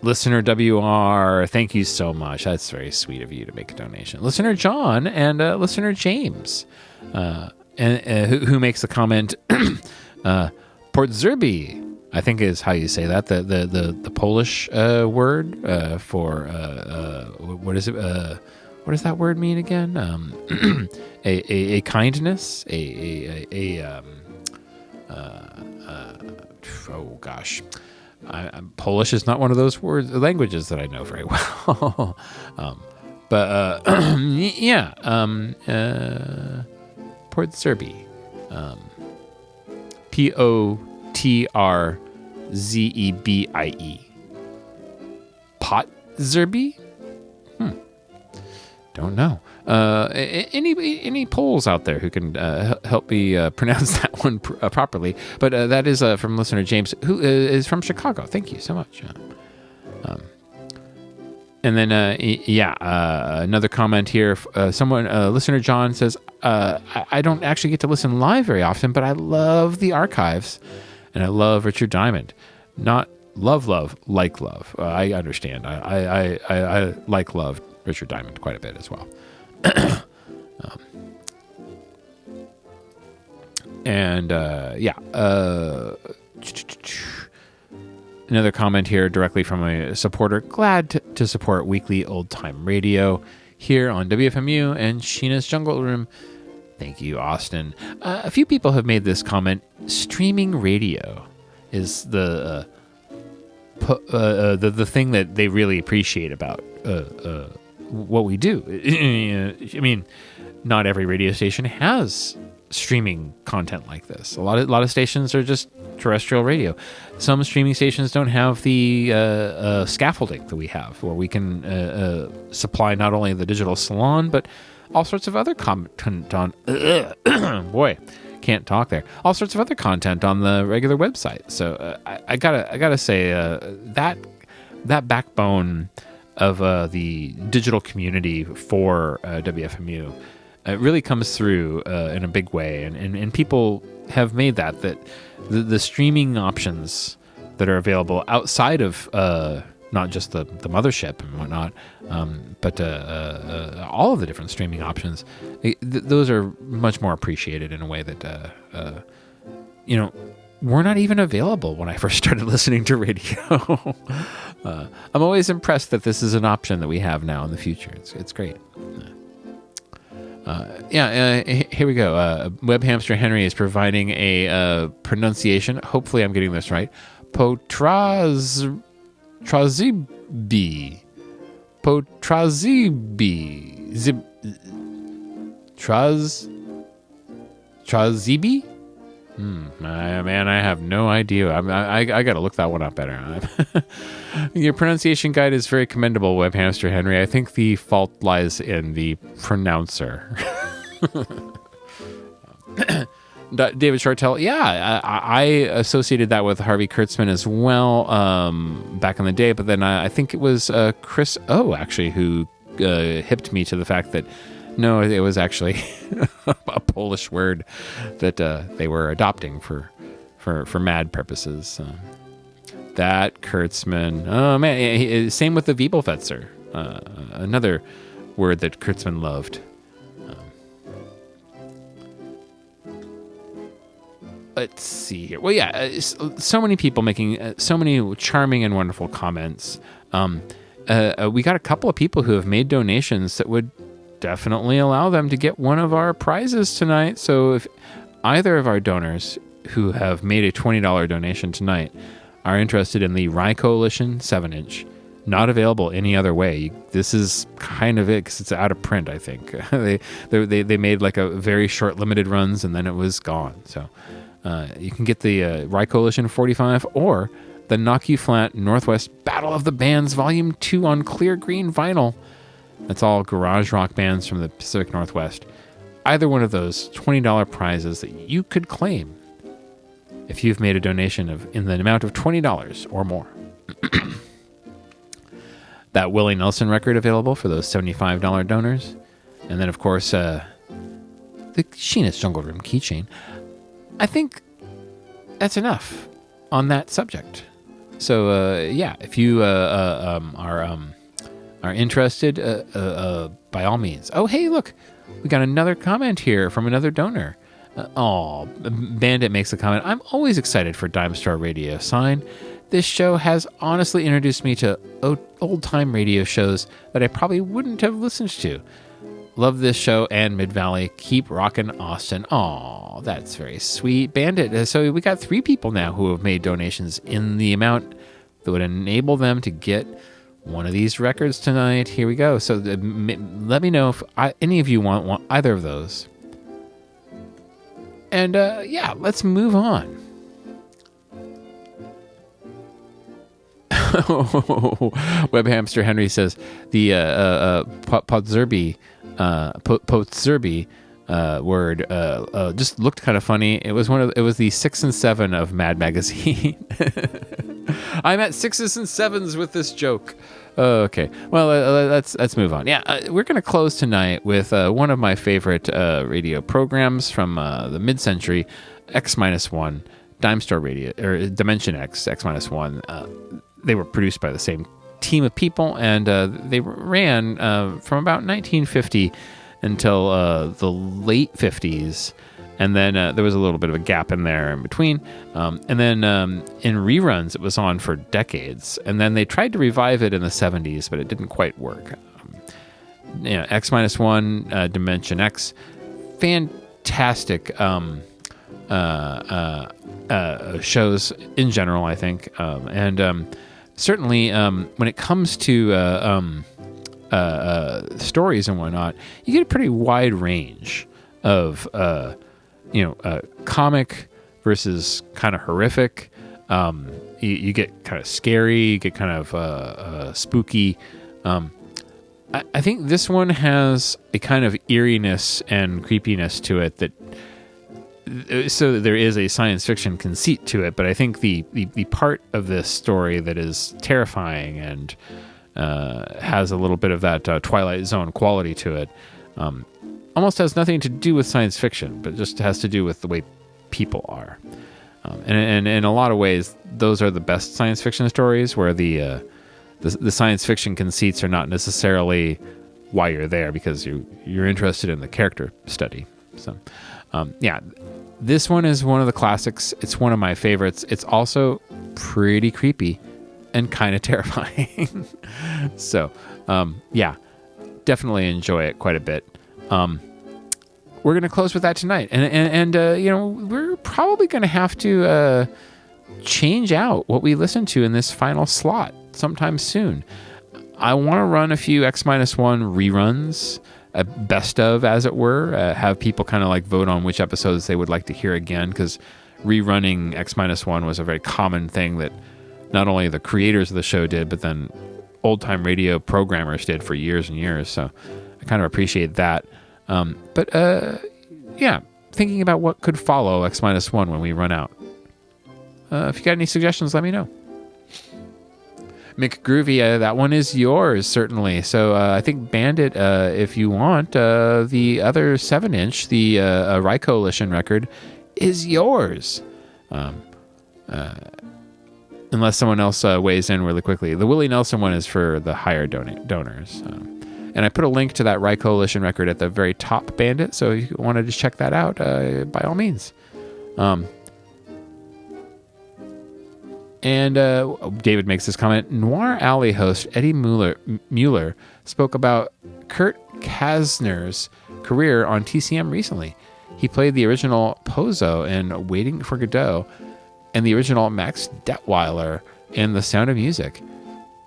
Listener WR, thank you so much. That's very sweet of you to make a donation. Listener John and listener James, who makes the comment, Port Zerbi, I think is how you say that. The Polish word for what is it? What does that word mean again? A kindness, oh gosh. Polish is not one of those languages that I know very well. But yeah, Port Zerbi, Potrzebii, Pot Zerbi. Don't know. Any Poles out there who can help me pronounce that one properly? But that is from listener James, who is from Chicago. Thank you so much. And then, another comment here. Listener John says, I don't actually get to listen live very often, but I love the archives, and I love Richard Diamond. Not love, like love. I understand. I like love Richard Diamond quite a bit as well. Another comment here directly from a supporter. Glad to support weekly old time radio here on WFMU and Sheena's Jungle Room. Thank you, Austin. A few people have made this comment. Streaming radio is the thing that they really appreciate about what we do. I mean, not every radio station has streaming content like this. A lot of stations are just terrestrial radio. Some streaming stations don't have the scaffolding that we have, where we can supply not only the digital salon, but all sorts of other content on. Boy, can't talk there. All sorts of other content on the regular website. So I gotta say that backbone of the digital community for WFMU really comes through in a big way, and people have made that the streaming options that are available outside of not just the mothership and whatnot, but all of the different streaming options, those are much more appreciated in a way that were not even available when I first started listening to radio. I'm always impressed that this is an option that we have now in the future. It's great. Here we go. Web Hamster Henry is providing a pronunciation. Hopefully I'm getting this right. Potrzebii. Potrzebii? Man, I have no idea. I got to look that one up better. Your pronunciation guide is very commendable, Web Hamster Henry. I think the fault lies in the pronouncer. David Shortell, yeah, I associated that with Harvey Kurtzman as well back in the day, but then I think it was Chris O, actually, who hipped me to the fact that, no, it was actually a Polish word that they were adopting for mad purposes. That Kurtzman, oh man, same with the Wiebelfetzer, another word that Kurtzman loved. Let's see here. Well, yeah, so many people making so many charming and wonderful comments. We got a couple of people who have made donations that would definitely allow them to get one of our prizes tonight. So if either of our donors who have made a $20 donation tonight are interested in the Rye Coalition 7-inch, not available any other way. This is kind of it because it's out of print, I think. they made like a very short limited runs and then it was gone. So you can get the Rye Coalition 45 or the Knock You Flat Northwest Battle of the Bands Volume 2 on clear green vinyl. That's all garage rock bands from the Pacific Northwest. Either one of those $20 prizes that you could claim if you've made a donation in the amount of $20 or more. That Willie Nelson record available for those $75 donors. And then, of course, the Sheena's Jungle Room keychain. I think that's enough on that subject. So, yeah, if you are interested, by all means. Oh, hey, look, we got another comment here from another donor. Bandit makes a comment. I'm always excited for Dimestore Radio. Sign. This show has honestly introduced me to old-time radio shows that I probably wouldn't have listened to. Love this show and Mid-Valley. Keep rocking, Austin. Aw, that's very sweet. Bandit, so we got 3 people now who have made donations in the amount that would enable them to get one of these records tonight. Here we go. So let me know if any of you want either of those. And yeah, let's move on. Web Hamster Henry says the Potzerby word just looked kind of funny. It was the 6 and 7 of Mad Magazine. I'm at 6s and 7s with this joke. Okay, well let's move on. Yeah, we're gonna close tonight with one of my favorite radio programs from the mid-century, X-1, Dimestore Radio or Dimension X, X-1. They were produced by the same team of people, and they ran from about 1950 until the late 50s. And then there was a little bit of a gap in there in between. And then in reruns, it was on for decades. And then they tried to revive it in the 70s, but it didn't quite work. X-1, Dimension X, fantastic shows in general, I think. And certainly when it comes to stories and whatnot, you get a pretty wide range of comic versus kind of horrific. You get kind of scary, you get kind of spooky. I think this one has a kind of eeriness and creepiness to it so there is a science fiction conceit to it, but I think the part of this story that is terrifying and has a little bit of that Twilight Zone quality to it almost has nothing to do with science fiction, but just has to do with the way people are. And in a lot of ways, those are the best science fiction stories, where the science fiction conceits are not necessarily why you're there, because you're interested in the character study. So, yeah, this one is one of the classics. It's one of my favorites. It's also pretty creepy and kind of terrifying. So, yeah, definitely enjoy it quite a bit. We're going to close with that tonight. And we're probably going to have to change out what we listen to in this final slot sometime soon. I want to run a few X-1 reruns, a best of, as it were, have people kind of like vote on which episodes they would like to hear again, because rerunning X-1 was a very common thing that not only the creators of the show did, but then old-time radio programmers did for years and years. So I kind of appreciate that. Yeah, thinking about what could follow X-1 when we run out. If you got any suggestions, let me know. McGroovy, that one is yours, certainly. So I think Bandit, if you want, the other 7-inch, the Rye Coalition record, is yours. Unless someone else weighs in really quickly. The Willie Nelson one is for the higher donors. And I put a link to that Rye Coalition record at the very top, Bandit, so if you wanted to check that out, by all means. And David makes this comment. Noir Alley host Eddie Mueller spoke about Kurt Kasner's career on TCM recently. He played the original Pozo in Waiting for Godot and the original Max Detweiler in The Sound of Music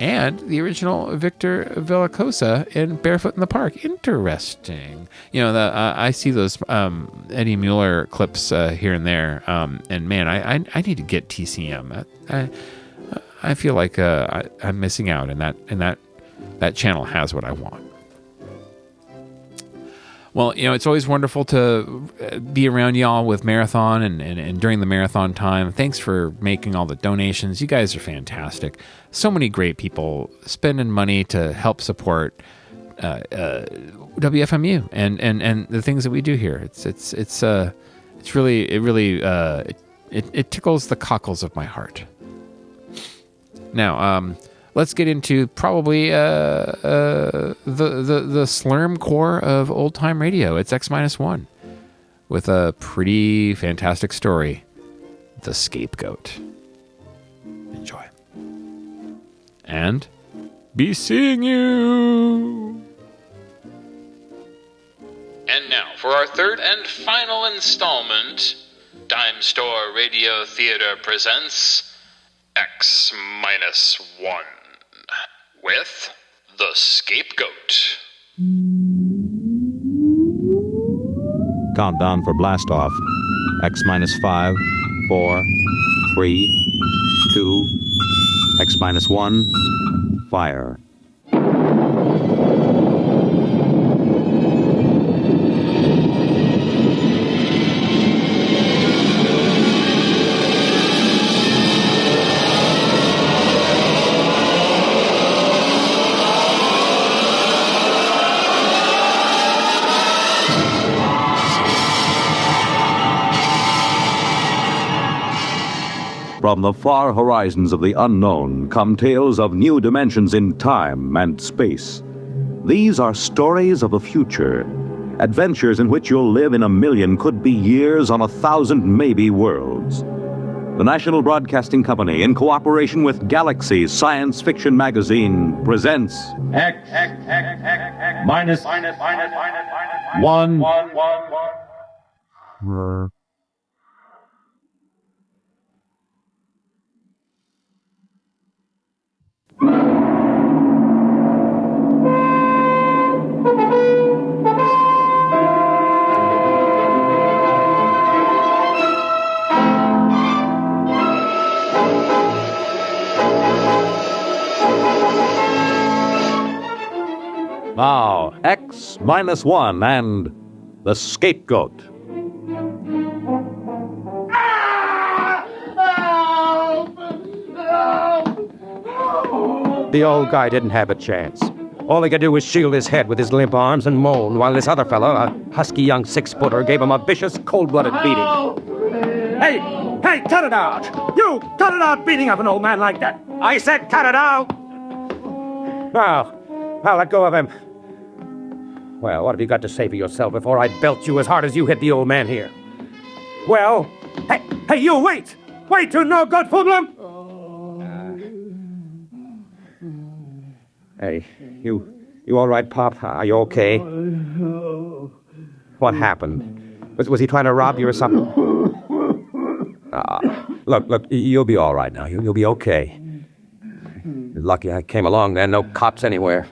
and the original Victor Villacosa in Barefoot in the Park. Interesting. You know, I see those Eddie Mueller clips here and there, and man, I need to get TCM. I feel like I'm missing out, and that channel has what I want. Well, you know, it's always wonderful to be around y'all with Marathon and during the marathon time. Thanks for making all the donations. You guys are fantastic. So many great people spending money to help support WFMU and the things that we do here. It tickles the cockles of my heart. Now, let's get into probably the slurm core of old time radio. It's X-1 with a pretty fantastic story, The Scapegoat. Enjoy. And be seeing you. And now for our third and final installment, Dimestore Radio Theater presents X-1 with The Scapegoat. Countdown for blast off. X-5, 4, 3, 2, X-1, fire. From the far horizons of the unknown come tales of new dimensions in time and space. These are stories of the future, adventures in which you'll live in a million, could be years, on 1,000 maybe worlds. The National Broadcasting Company, in cooperation with Galaxy's science fiction magazine, presents X-1. Now, X-1 and The Scapegoat. The old guy didn't have a chance. All he could do was shield his head with his limp arms and moan, while this other fellow, a husky young 6-footer, gave him a vicious, cold-blooded beating. Hey, cut it out! You, cut it out beating up an old man like that! I said cut it out! Now, let go of him. Well, what have you got to say for yourself before I belt you as hard as you hit the old man here? Well, hey, you wait! Wait, you no good hoodlum! Hey, you all right, Pop? Are you okay? What happened? Was he trying to rob you or something? Look, you'll be all right now. You'll be okay. Lucky I came along then. No cops anywhere.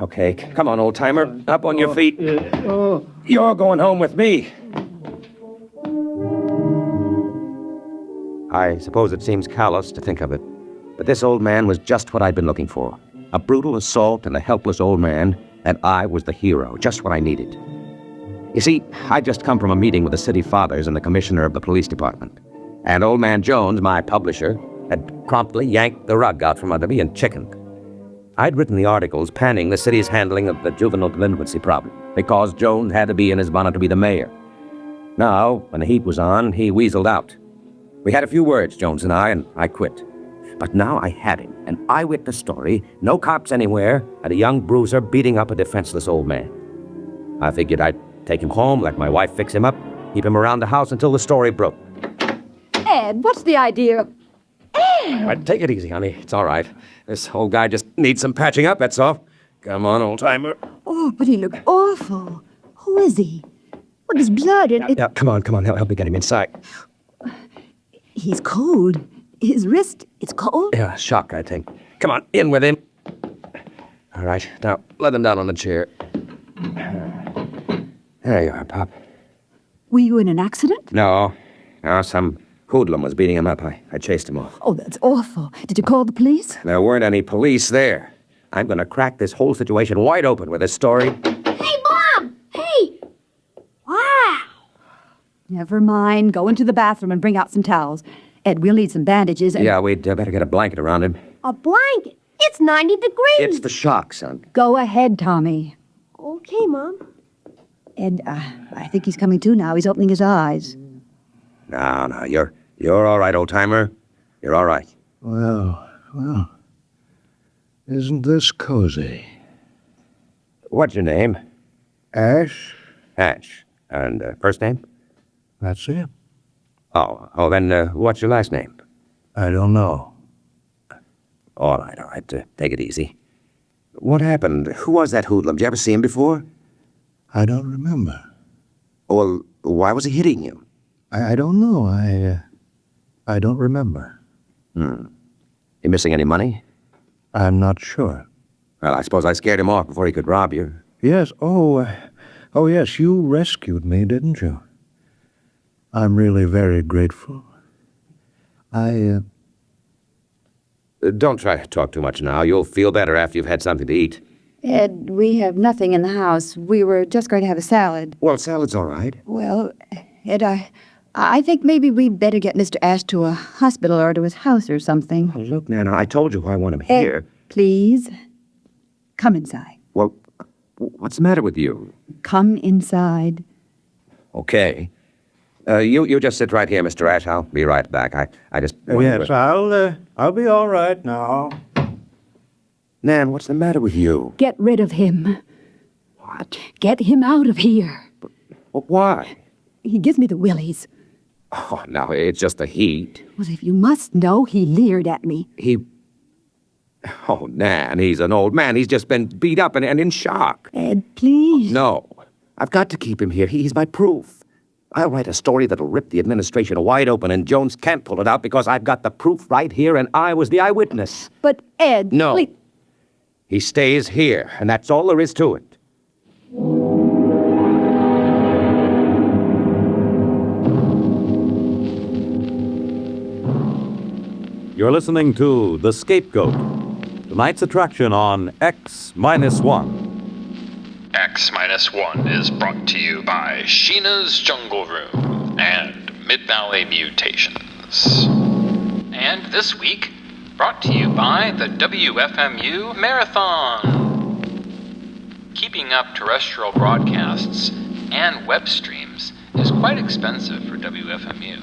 Okay, come on, old-timer. Up on your feet. You're going home with me. I suppose it seems callous to think of it, but this old man was just what I'd been looking for. A brutal assault and a helpless old man, and I was the hero, just what I needed. You see, I'd just come from a meeting with the city fathers and the commissioner of the police department. And old man Jones, my publisher, had promptly yanked the rug out from under me and chickened. I'd written the articles panning the city's handling of the juvenile delinquency problem because Jones had to be in his bonnet to be the mayor. Now, when the heat was on, he weaseled out. We had a few words, Jones and I quit. But now I had him, an eyewitness story, no cops anywhere, and a young bruiser beating up a defenseless old man. I figured I'd take him home, let my wife fix him up, keep him around the house until the story broke. Ed, what's the idea of... Ed! Take it easy, honey. It's all right. This old guy just needs some patching up, that's all. Come on, old-timer. Oh, but he looked awful. Who is he? What is blood and... Yeah, come on. Help me get him inside. He's cold. His wrist, it's cold? Yeah, shock, I think. Come on, in with him. All right, now, let him down on the chair. There you are, Pop. Were you in an accident? No, some hoodlum was beating him up. I chased him off. Oh, that's awful. Did you call the police? There weren't any police there. I'm going to crack this whole situation wide open with this story. Hey, Mom! Hey! Wow! Never mind. Go into the bathroom and bring out some towels. Ed, we'll need some bandages and... Yeah, we'd better get a blanket around him. A blanket? It's 90 degrees! It's the shock, son. Go ahead, Tommy. Okay, Mom. Ed, I think he's coming to now. He's opening his eyes. No, you're all right, old-timer. You're all right. Well, isn't this cozy? What's your name? Ash? Ash. And first name? That's it. Oh, then what's your last name? I don't know. All right, take it easy. What happened? Who was that hoodlum? Did you ever see him before? I don't remember. Well, why was he hitting you? I don't know. I don't remember. You missing any money? I'm not sure. Well, I suppose I scared him off before he could rob you. Yes. Oh, yes, you rescued me, didn't you? I'm really very grateful. Don't try to talk too much now. You'll feel better after you've had something to eat. Ed, we have nothing in the house. We were just going to have a salad. Well, salad's all right. Well, Ed, I think maybe we'd better get Mr. Ash to a hospital or to his house or something. Oh, look, Nana, I told you I want him Ed, here. Please, come inside. Well, what's the matter with you? Come inside. Okay. You just sit right here, Mr. Ash. I'll be right back. I just... Yes, I'll be all right now. Nan, what's the matter with you? Get rid of him. What? Get him out of here. But why? He gives me the willies. Oh, now, it's just the heat. Well, if you must know, he leered at me. Oh, Nan, he's an old man. He's just been beat up and in shock. Ed, please. No. I've got to keep him here. He's my proof. I'll write a story that'll rip the administration wide open, and Jones can't pull it out because I've got the proof right here, and I was the eyewitness. But, Ed... No. Please. He stays here, and that's all there is to it. You're listening to The Scapegoat, tonight's attraction on X-1. X-1 is brought to you by Sheena's Jungle Room and Mid-Valley Mutations. And this week, brought to you by the WFMU Marathon. Keeping up terrestrial broadcasts and web streams is quite expensive for WFMU.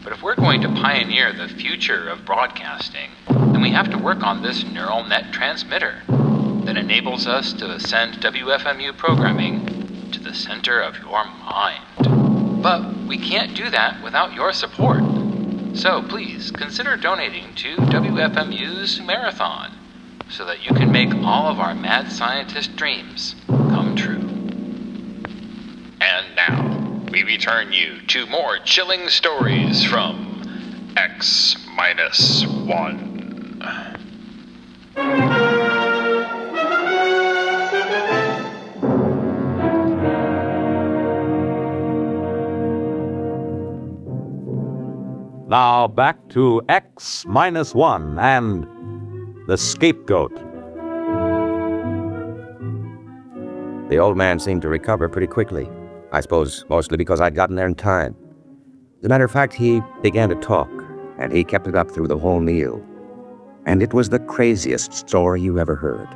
But if we're going to pioneer the future of broadcasting, then we have to work on this neural net transmitter that enables us to send WFMU programming to the center of your mind. But we can't do that without your support. So please consider donating to WFMU's Marathon so that you can make all of our mad scientist dreams come true. And now, we return you to more chilling stories from X-1. Now back to X-1 and The Scapegoat. The old man seemed to recover pretty quickly. I suppose mostly because I'd gotten there in time. As a matter of fact, he began to talk, and he kept it up through the whole meal. And it was the craziest story you ever heard.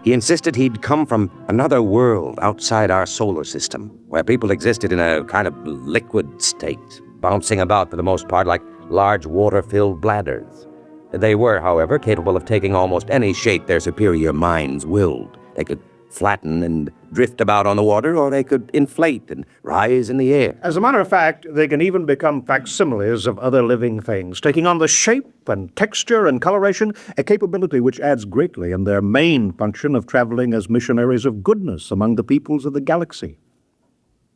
He insisted he'd come from another world outside our solar system, where people existed in a kind of liquid state, bouncing about for the most part like large water-filled bladders. They were, however, capable of taking almost any shape their superior minds willed. They could flatten and drift about on the water, or they could inflate and rise in the air. As a matter of fact, they can even become facsimiles of other living things, taking on the shape and texture and coloration, a capability which adds greatly in their main function of traveling as missionaries of goodness among the peoples of the galaxy.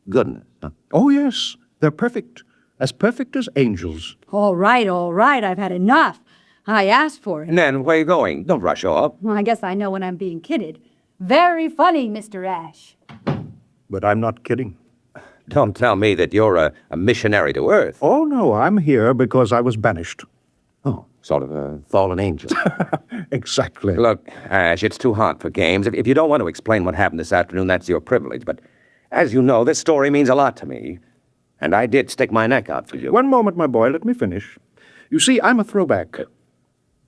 Goodness, huh? Oh, yes. They're perfect. As perfect as angels. All right. I've had enough. I asked for it. And then, where are you going? Don't rush off. Well, I guess I know when I'm being kidded. Very funny, Mr. Ash. But I'm not kidding. Don't tell me that you're a missionary to Earth. Oh, no, I'm here because I was banished. Oh, sort of a fallen angel. Exactly. Look, Ash, it's too hot for games. If you don't want to explain what happened this afternoon, that's your privilege. But as you know, this story means a lot to me. And I did stick my neck out for you. One moment, my boy. Let me finish. You see, I'm a throwback.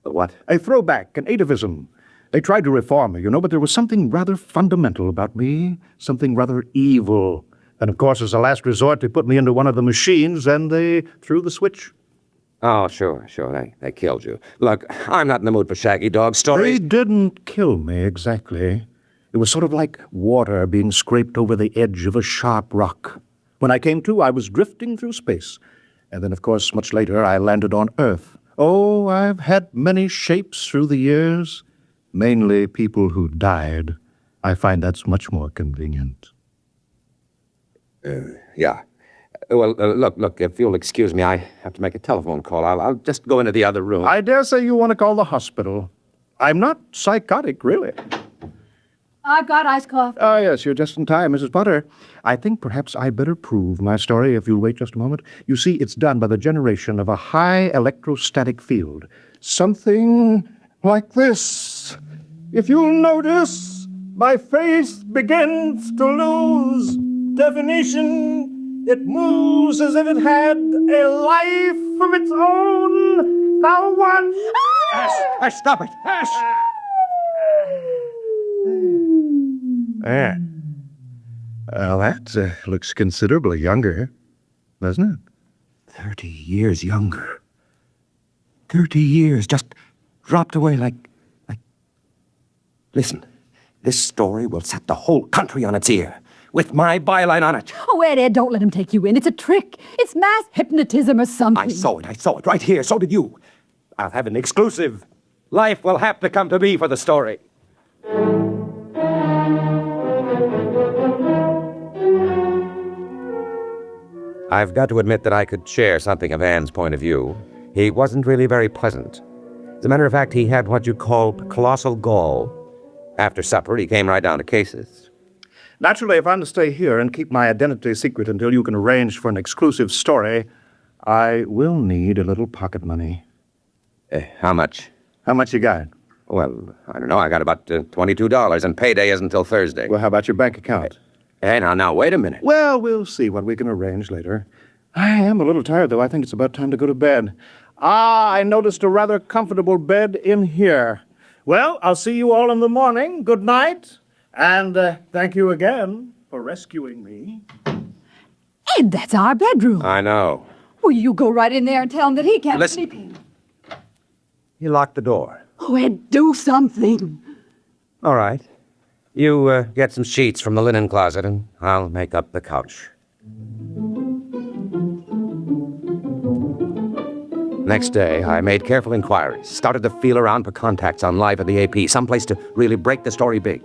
What? A throwback, an atavism. They tried to reform me, but there was something rather fundamental about me, something rather evil. And, of course, as a last resort, they put me into one of the machines, and they threw the switch. Oh, sure. They killed you. Look, I'm not in the mood for shaggy dog stories. They didn't kill me, exactly. It was sort of like water being scraped over the edge of a sharp rock. When I came to, I was drifting through space. And then, of course, much later, I landed on Earth. Oh, I've had many shapes through the years. Mainly people who died. I find that's much more convenient. Yeah. Well, look, if you'll excuse me, I have to make a telephone call. I'll just go into the other room. I dare say you want to call the hospital. I'm not psychotic, really. I've got iced coffee. Oh, yes, you're just in time, Mrs. Potter. I think perhaps I'd better prove my story if you'll wait just a moment. You see, it's done by the generation of a high electrostatic field. Something like this. If you'll notice, my face begins to lose definition. It moves as if it had a life of its own. Now watch. Ash, stop it. Ash! There. Well, that looks considerably younger, doesn't it? 30 years younger. 30 years just dropped away like... Listen, this story will set the whole country on its ear, with my byline on it. Oh, Ed, don't let him take you in. It's a trick. It's mass hypnotism or something. I saw it right here. So did you. I'll have an exclusive. Life will have to come to me for the story. I've got to admit that I could share something of Anne's point of view. He wasn't really very pleasant. As a matter of fact, he had what you call colossal gall. After supper, he came right down to cases. Naturally, if I'm to stay here and keep my identity secret until you can arrange for an exclusive story, I will need a little pocket money. How much? How much you got? Well, I don't know. I got about $22, and payday isn't until Thursday. Well, how about your bank account? Hey, now, wait a minute. Well, we'll see what we can arrange later. I am a little tired, though. I think it's about time to go to bed. I noticed a rather comfortable bed in here. Well, I'll see you all in the morning. Good night. And thank you again for rescuing me. Ed, that's our bedroom. I know. Well, you go right in there and tell him that he can't sleep. He locked the door. Oh, Ed, do something. All right. You get some sheets from the linen closet, and I'll make up the couch. Next day, I made careful inquiries, started to feel around for contacts on live at the AP, someplace to really break the story big.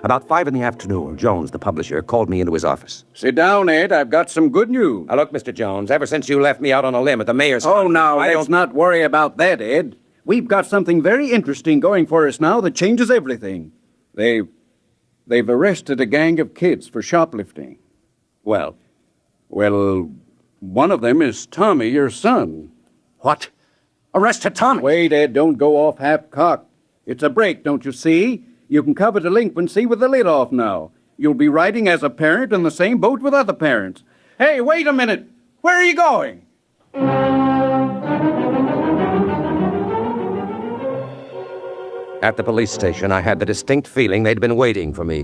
About 5 p.m, Jones, the publisher, called me into his office. Sit down, Ed. I've got some good news. Now, look, Mr. Jones, ever since you left me out on a limb at the mayor's... Oh, now, let's not worry about that, Ed. We've got something very interesting going for us now that changes everything. They've arrested a gang of kids for shoplifting. Well, one of them is Tommy, your son. What? Arrested Tommy? Wait, Ed, don't go off half-cocked. It's a break, don't you see? You can cover delinquency with the lid off now. You'll be riding as a parent in the same boat with other parents. Hey, wait a minute. Where are you going? At the police station, I had the distinct feeling they'd been waiting for me.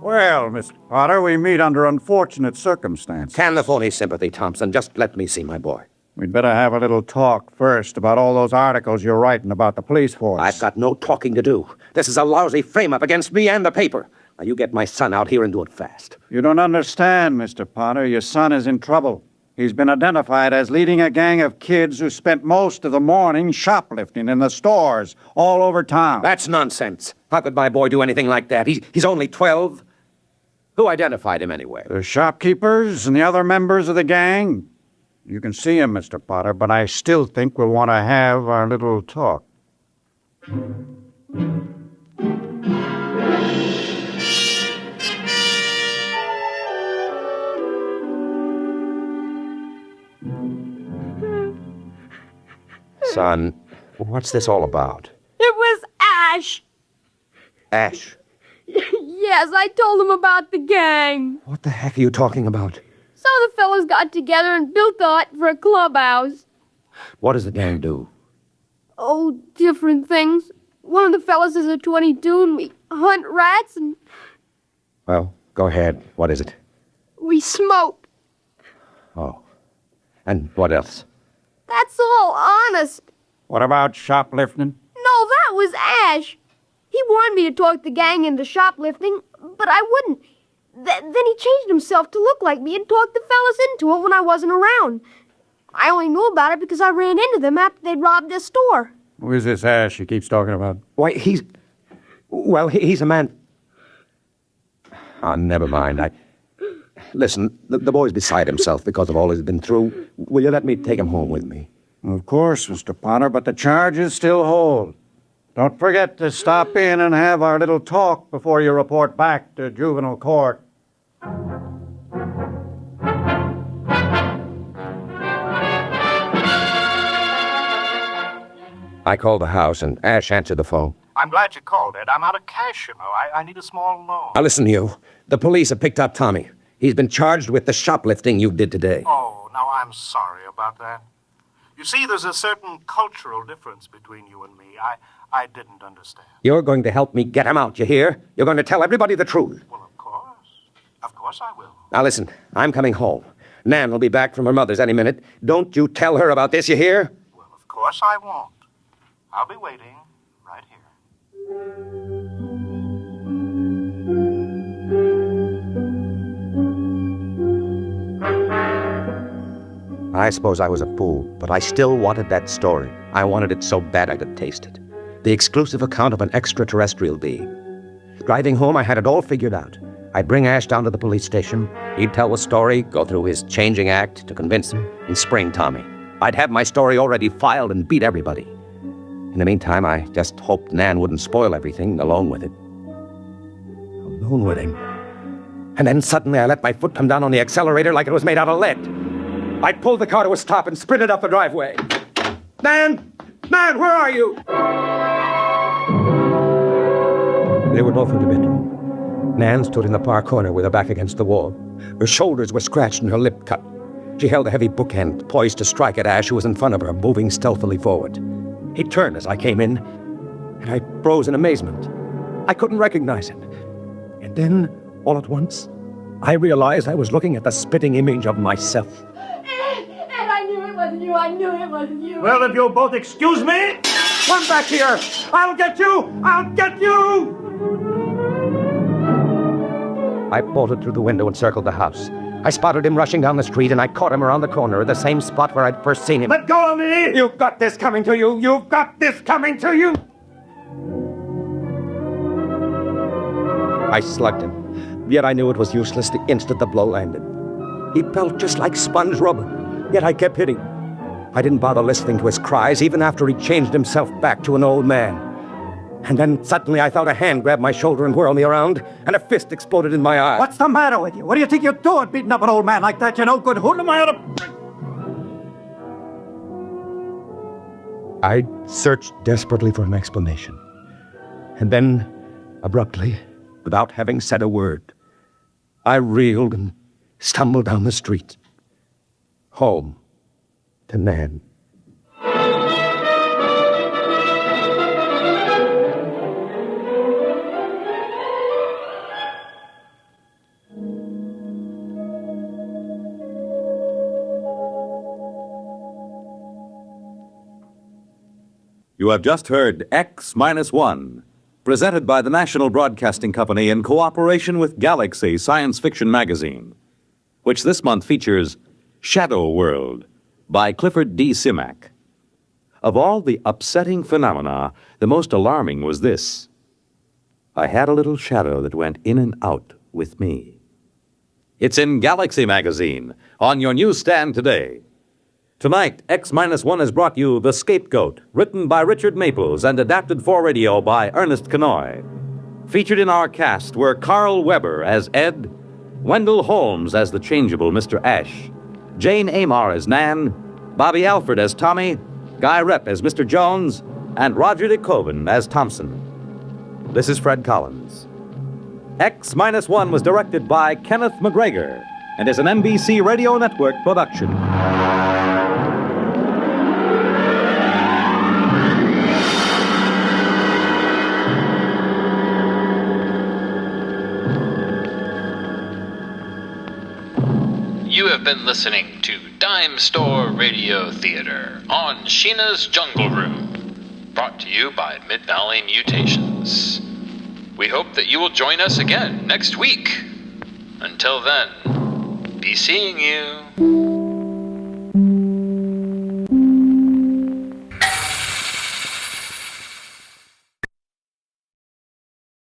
Well, Mr. Potter, we meet under unfortunate circumstances. Can the phony sympathy, Thompson. Just let me see my boy. We'd better have a little talk first about all those articles you're writing about the police force. I've got no talking to do. This is a lousy frame-up against me and the paper. Now, you get my son out here and do it fast. You don't understand, Mr. Potter. Your son is in trouble. He's been identified as leading a gang of kids who spent most of the morning shoplifting in the stores all over town. That's nonsense. How could my boy do anything like that? He's only 12. Who identified him anyway? The shopkeepers and the other members of the gang. You can see him, Mr. Potter, but I still think we'll want to have our little talk. Son, what's this all about? It was Ash. Ash? Yes, I told him about the gang. What the heck are you talking about? Some of the fellas got together and built the hut for a clubhouse. What does the gang do? Oh, different things. One of the fellas is a 22 and we hunt rats and Well, go ahead. What is it? we smoke. Oh. And what else? That's all, honest. What about shoplifting? No, that was Ash. He wanted me to talk the gang into shoplifting, but I wouldn't. Then he changed himself to look like me and talked the fellas into it when I wasn't around. I only knew about it because I ran into them after they'd robbed their store. Who is this Ash he keeps talking about? Why, he's a man. Oh, never mind. Listen, the boy's beside himself because of all he's been through. Will you let me take him home with me? Of course, Mr. Potter, but the charges still hold. Don't forget to stop in and have our little talk before you report back to juvenile court. I called the house, and Ash answered the phone. I'm glad you called, Ed. I'm out of cash, you know. I need a small loan. Now listen to you. The police have picked up Tommy. He's been charged with the shoplifting you did today. Oh, now I'm sorry about that. You see, there's a certain cultural difference between you and me. I didn't understand. You're going to help me get him out, you hear? You're going to tell everybody the truth. Well, of course. Of course I will. Now listen, I'm coming home. Nan will be back from her mother's any minute. Don't you tell her about this, you hear? Well, of course I won't. I'll be waiting right here. I suppose I was a fool, but I still wanted that story. I wanted it so bad I could taste it. The exclusive account of an extraterrestrial being. Driving home, I had it all figured out. I'd bring Ash down to the police station. He'd tell the story, go through his changing act to convince him, and spring Tommy. I'd have my story already filed and beat everybody. In the meantime, I just hoped Nan wouldn't spoil everything alone with it. Alone with him. And then suddenly I let my foot come down on the accelerator like it was made out of lead. I pulled the car to a stop and sprinted up the driveway. Nan! Nan, where are you? They were both in the bedroom. Nan stood in the far corner with her back against the wall. Her shoulders were scratched and her lip cut. She held a heavy bookend, poised to strike at Ash, who was in front of her, moving stealthily forward. He turned as I came in, and I froze in amazement. I couldn't recognize him. And then, all at once, I realized I was looking at the spitting image of myself. Ed, I knew it wasn't you. I knew it wasn't you. Well, if you'll both excuse me, come back here. I'll get you. I'll get you. I bolted through the window and circled the house. I spotted him rushing down the street, and I caught him around the corner at the same spot where I'd first seen him. Let go of me! You've got this coming to you! You've got this coming to you! I slugged him, yet I knew it was useless the instant the blow landed. He felt just like sponge rubber, yet I kept hitting. I didn't bother listening to his cries, even after he changed himself back to an old man. And then suddenly I felt a hand grab my shoulder and whirl me around, and a fist exploded in my eye. What's the matter with you? What do you think you're doing, beating up an old man like that? You no good. Who am I out of... I searched desperately for an explanation. And then, abruptly, without having said a word. I reeled and stumbled down the street. Home to Nan. You have just heard X-1, presented by the National Broadcasting Company in cooperation with Galaxy Science Fiction Magazine, which this month features Shadow World by Clifford D. Simak. Of all the upsetting phenomena, the most alarming was this. I had a little shadow that went in and out with me. It's in Galaxy Magazine, on your newsstand today. Tonight, X-1 has brought you The Scapegoat, written by Richard Maples and adapted for radio by Ernest Kenoy. Featured in our cast were Carl Weber as Ed, Wendell Holmes as the changeable Mr. Ash, Jane Amar as Nan, Bobby Alford as Tommy, Guy Rep as Mr. Jones, and Roger DeKoven as Thompson. This is Fred Collins. X-1 was directed by Kenneth McGregor and is an NBC Radio Network production. You have been listening to Dimestore Radio Theater on Sheena's Jungle Room, brought to you by Mid-Valley Mutations. We hope that you will join us again next week. Until then, be seeing you.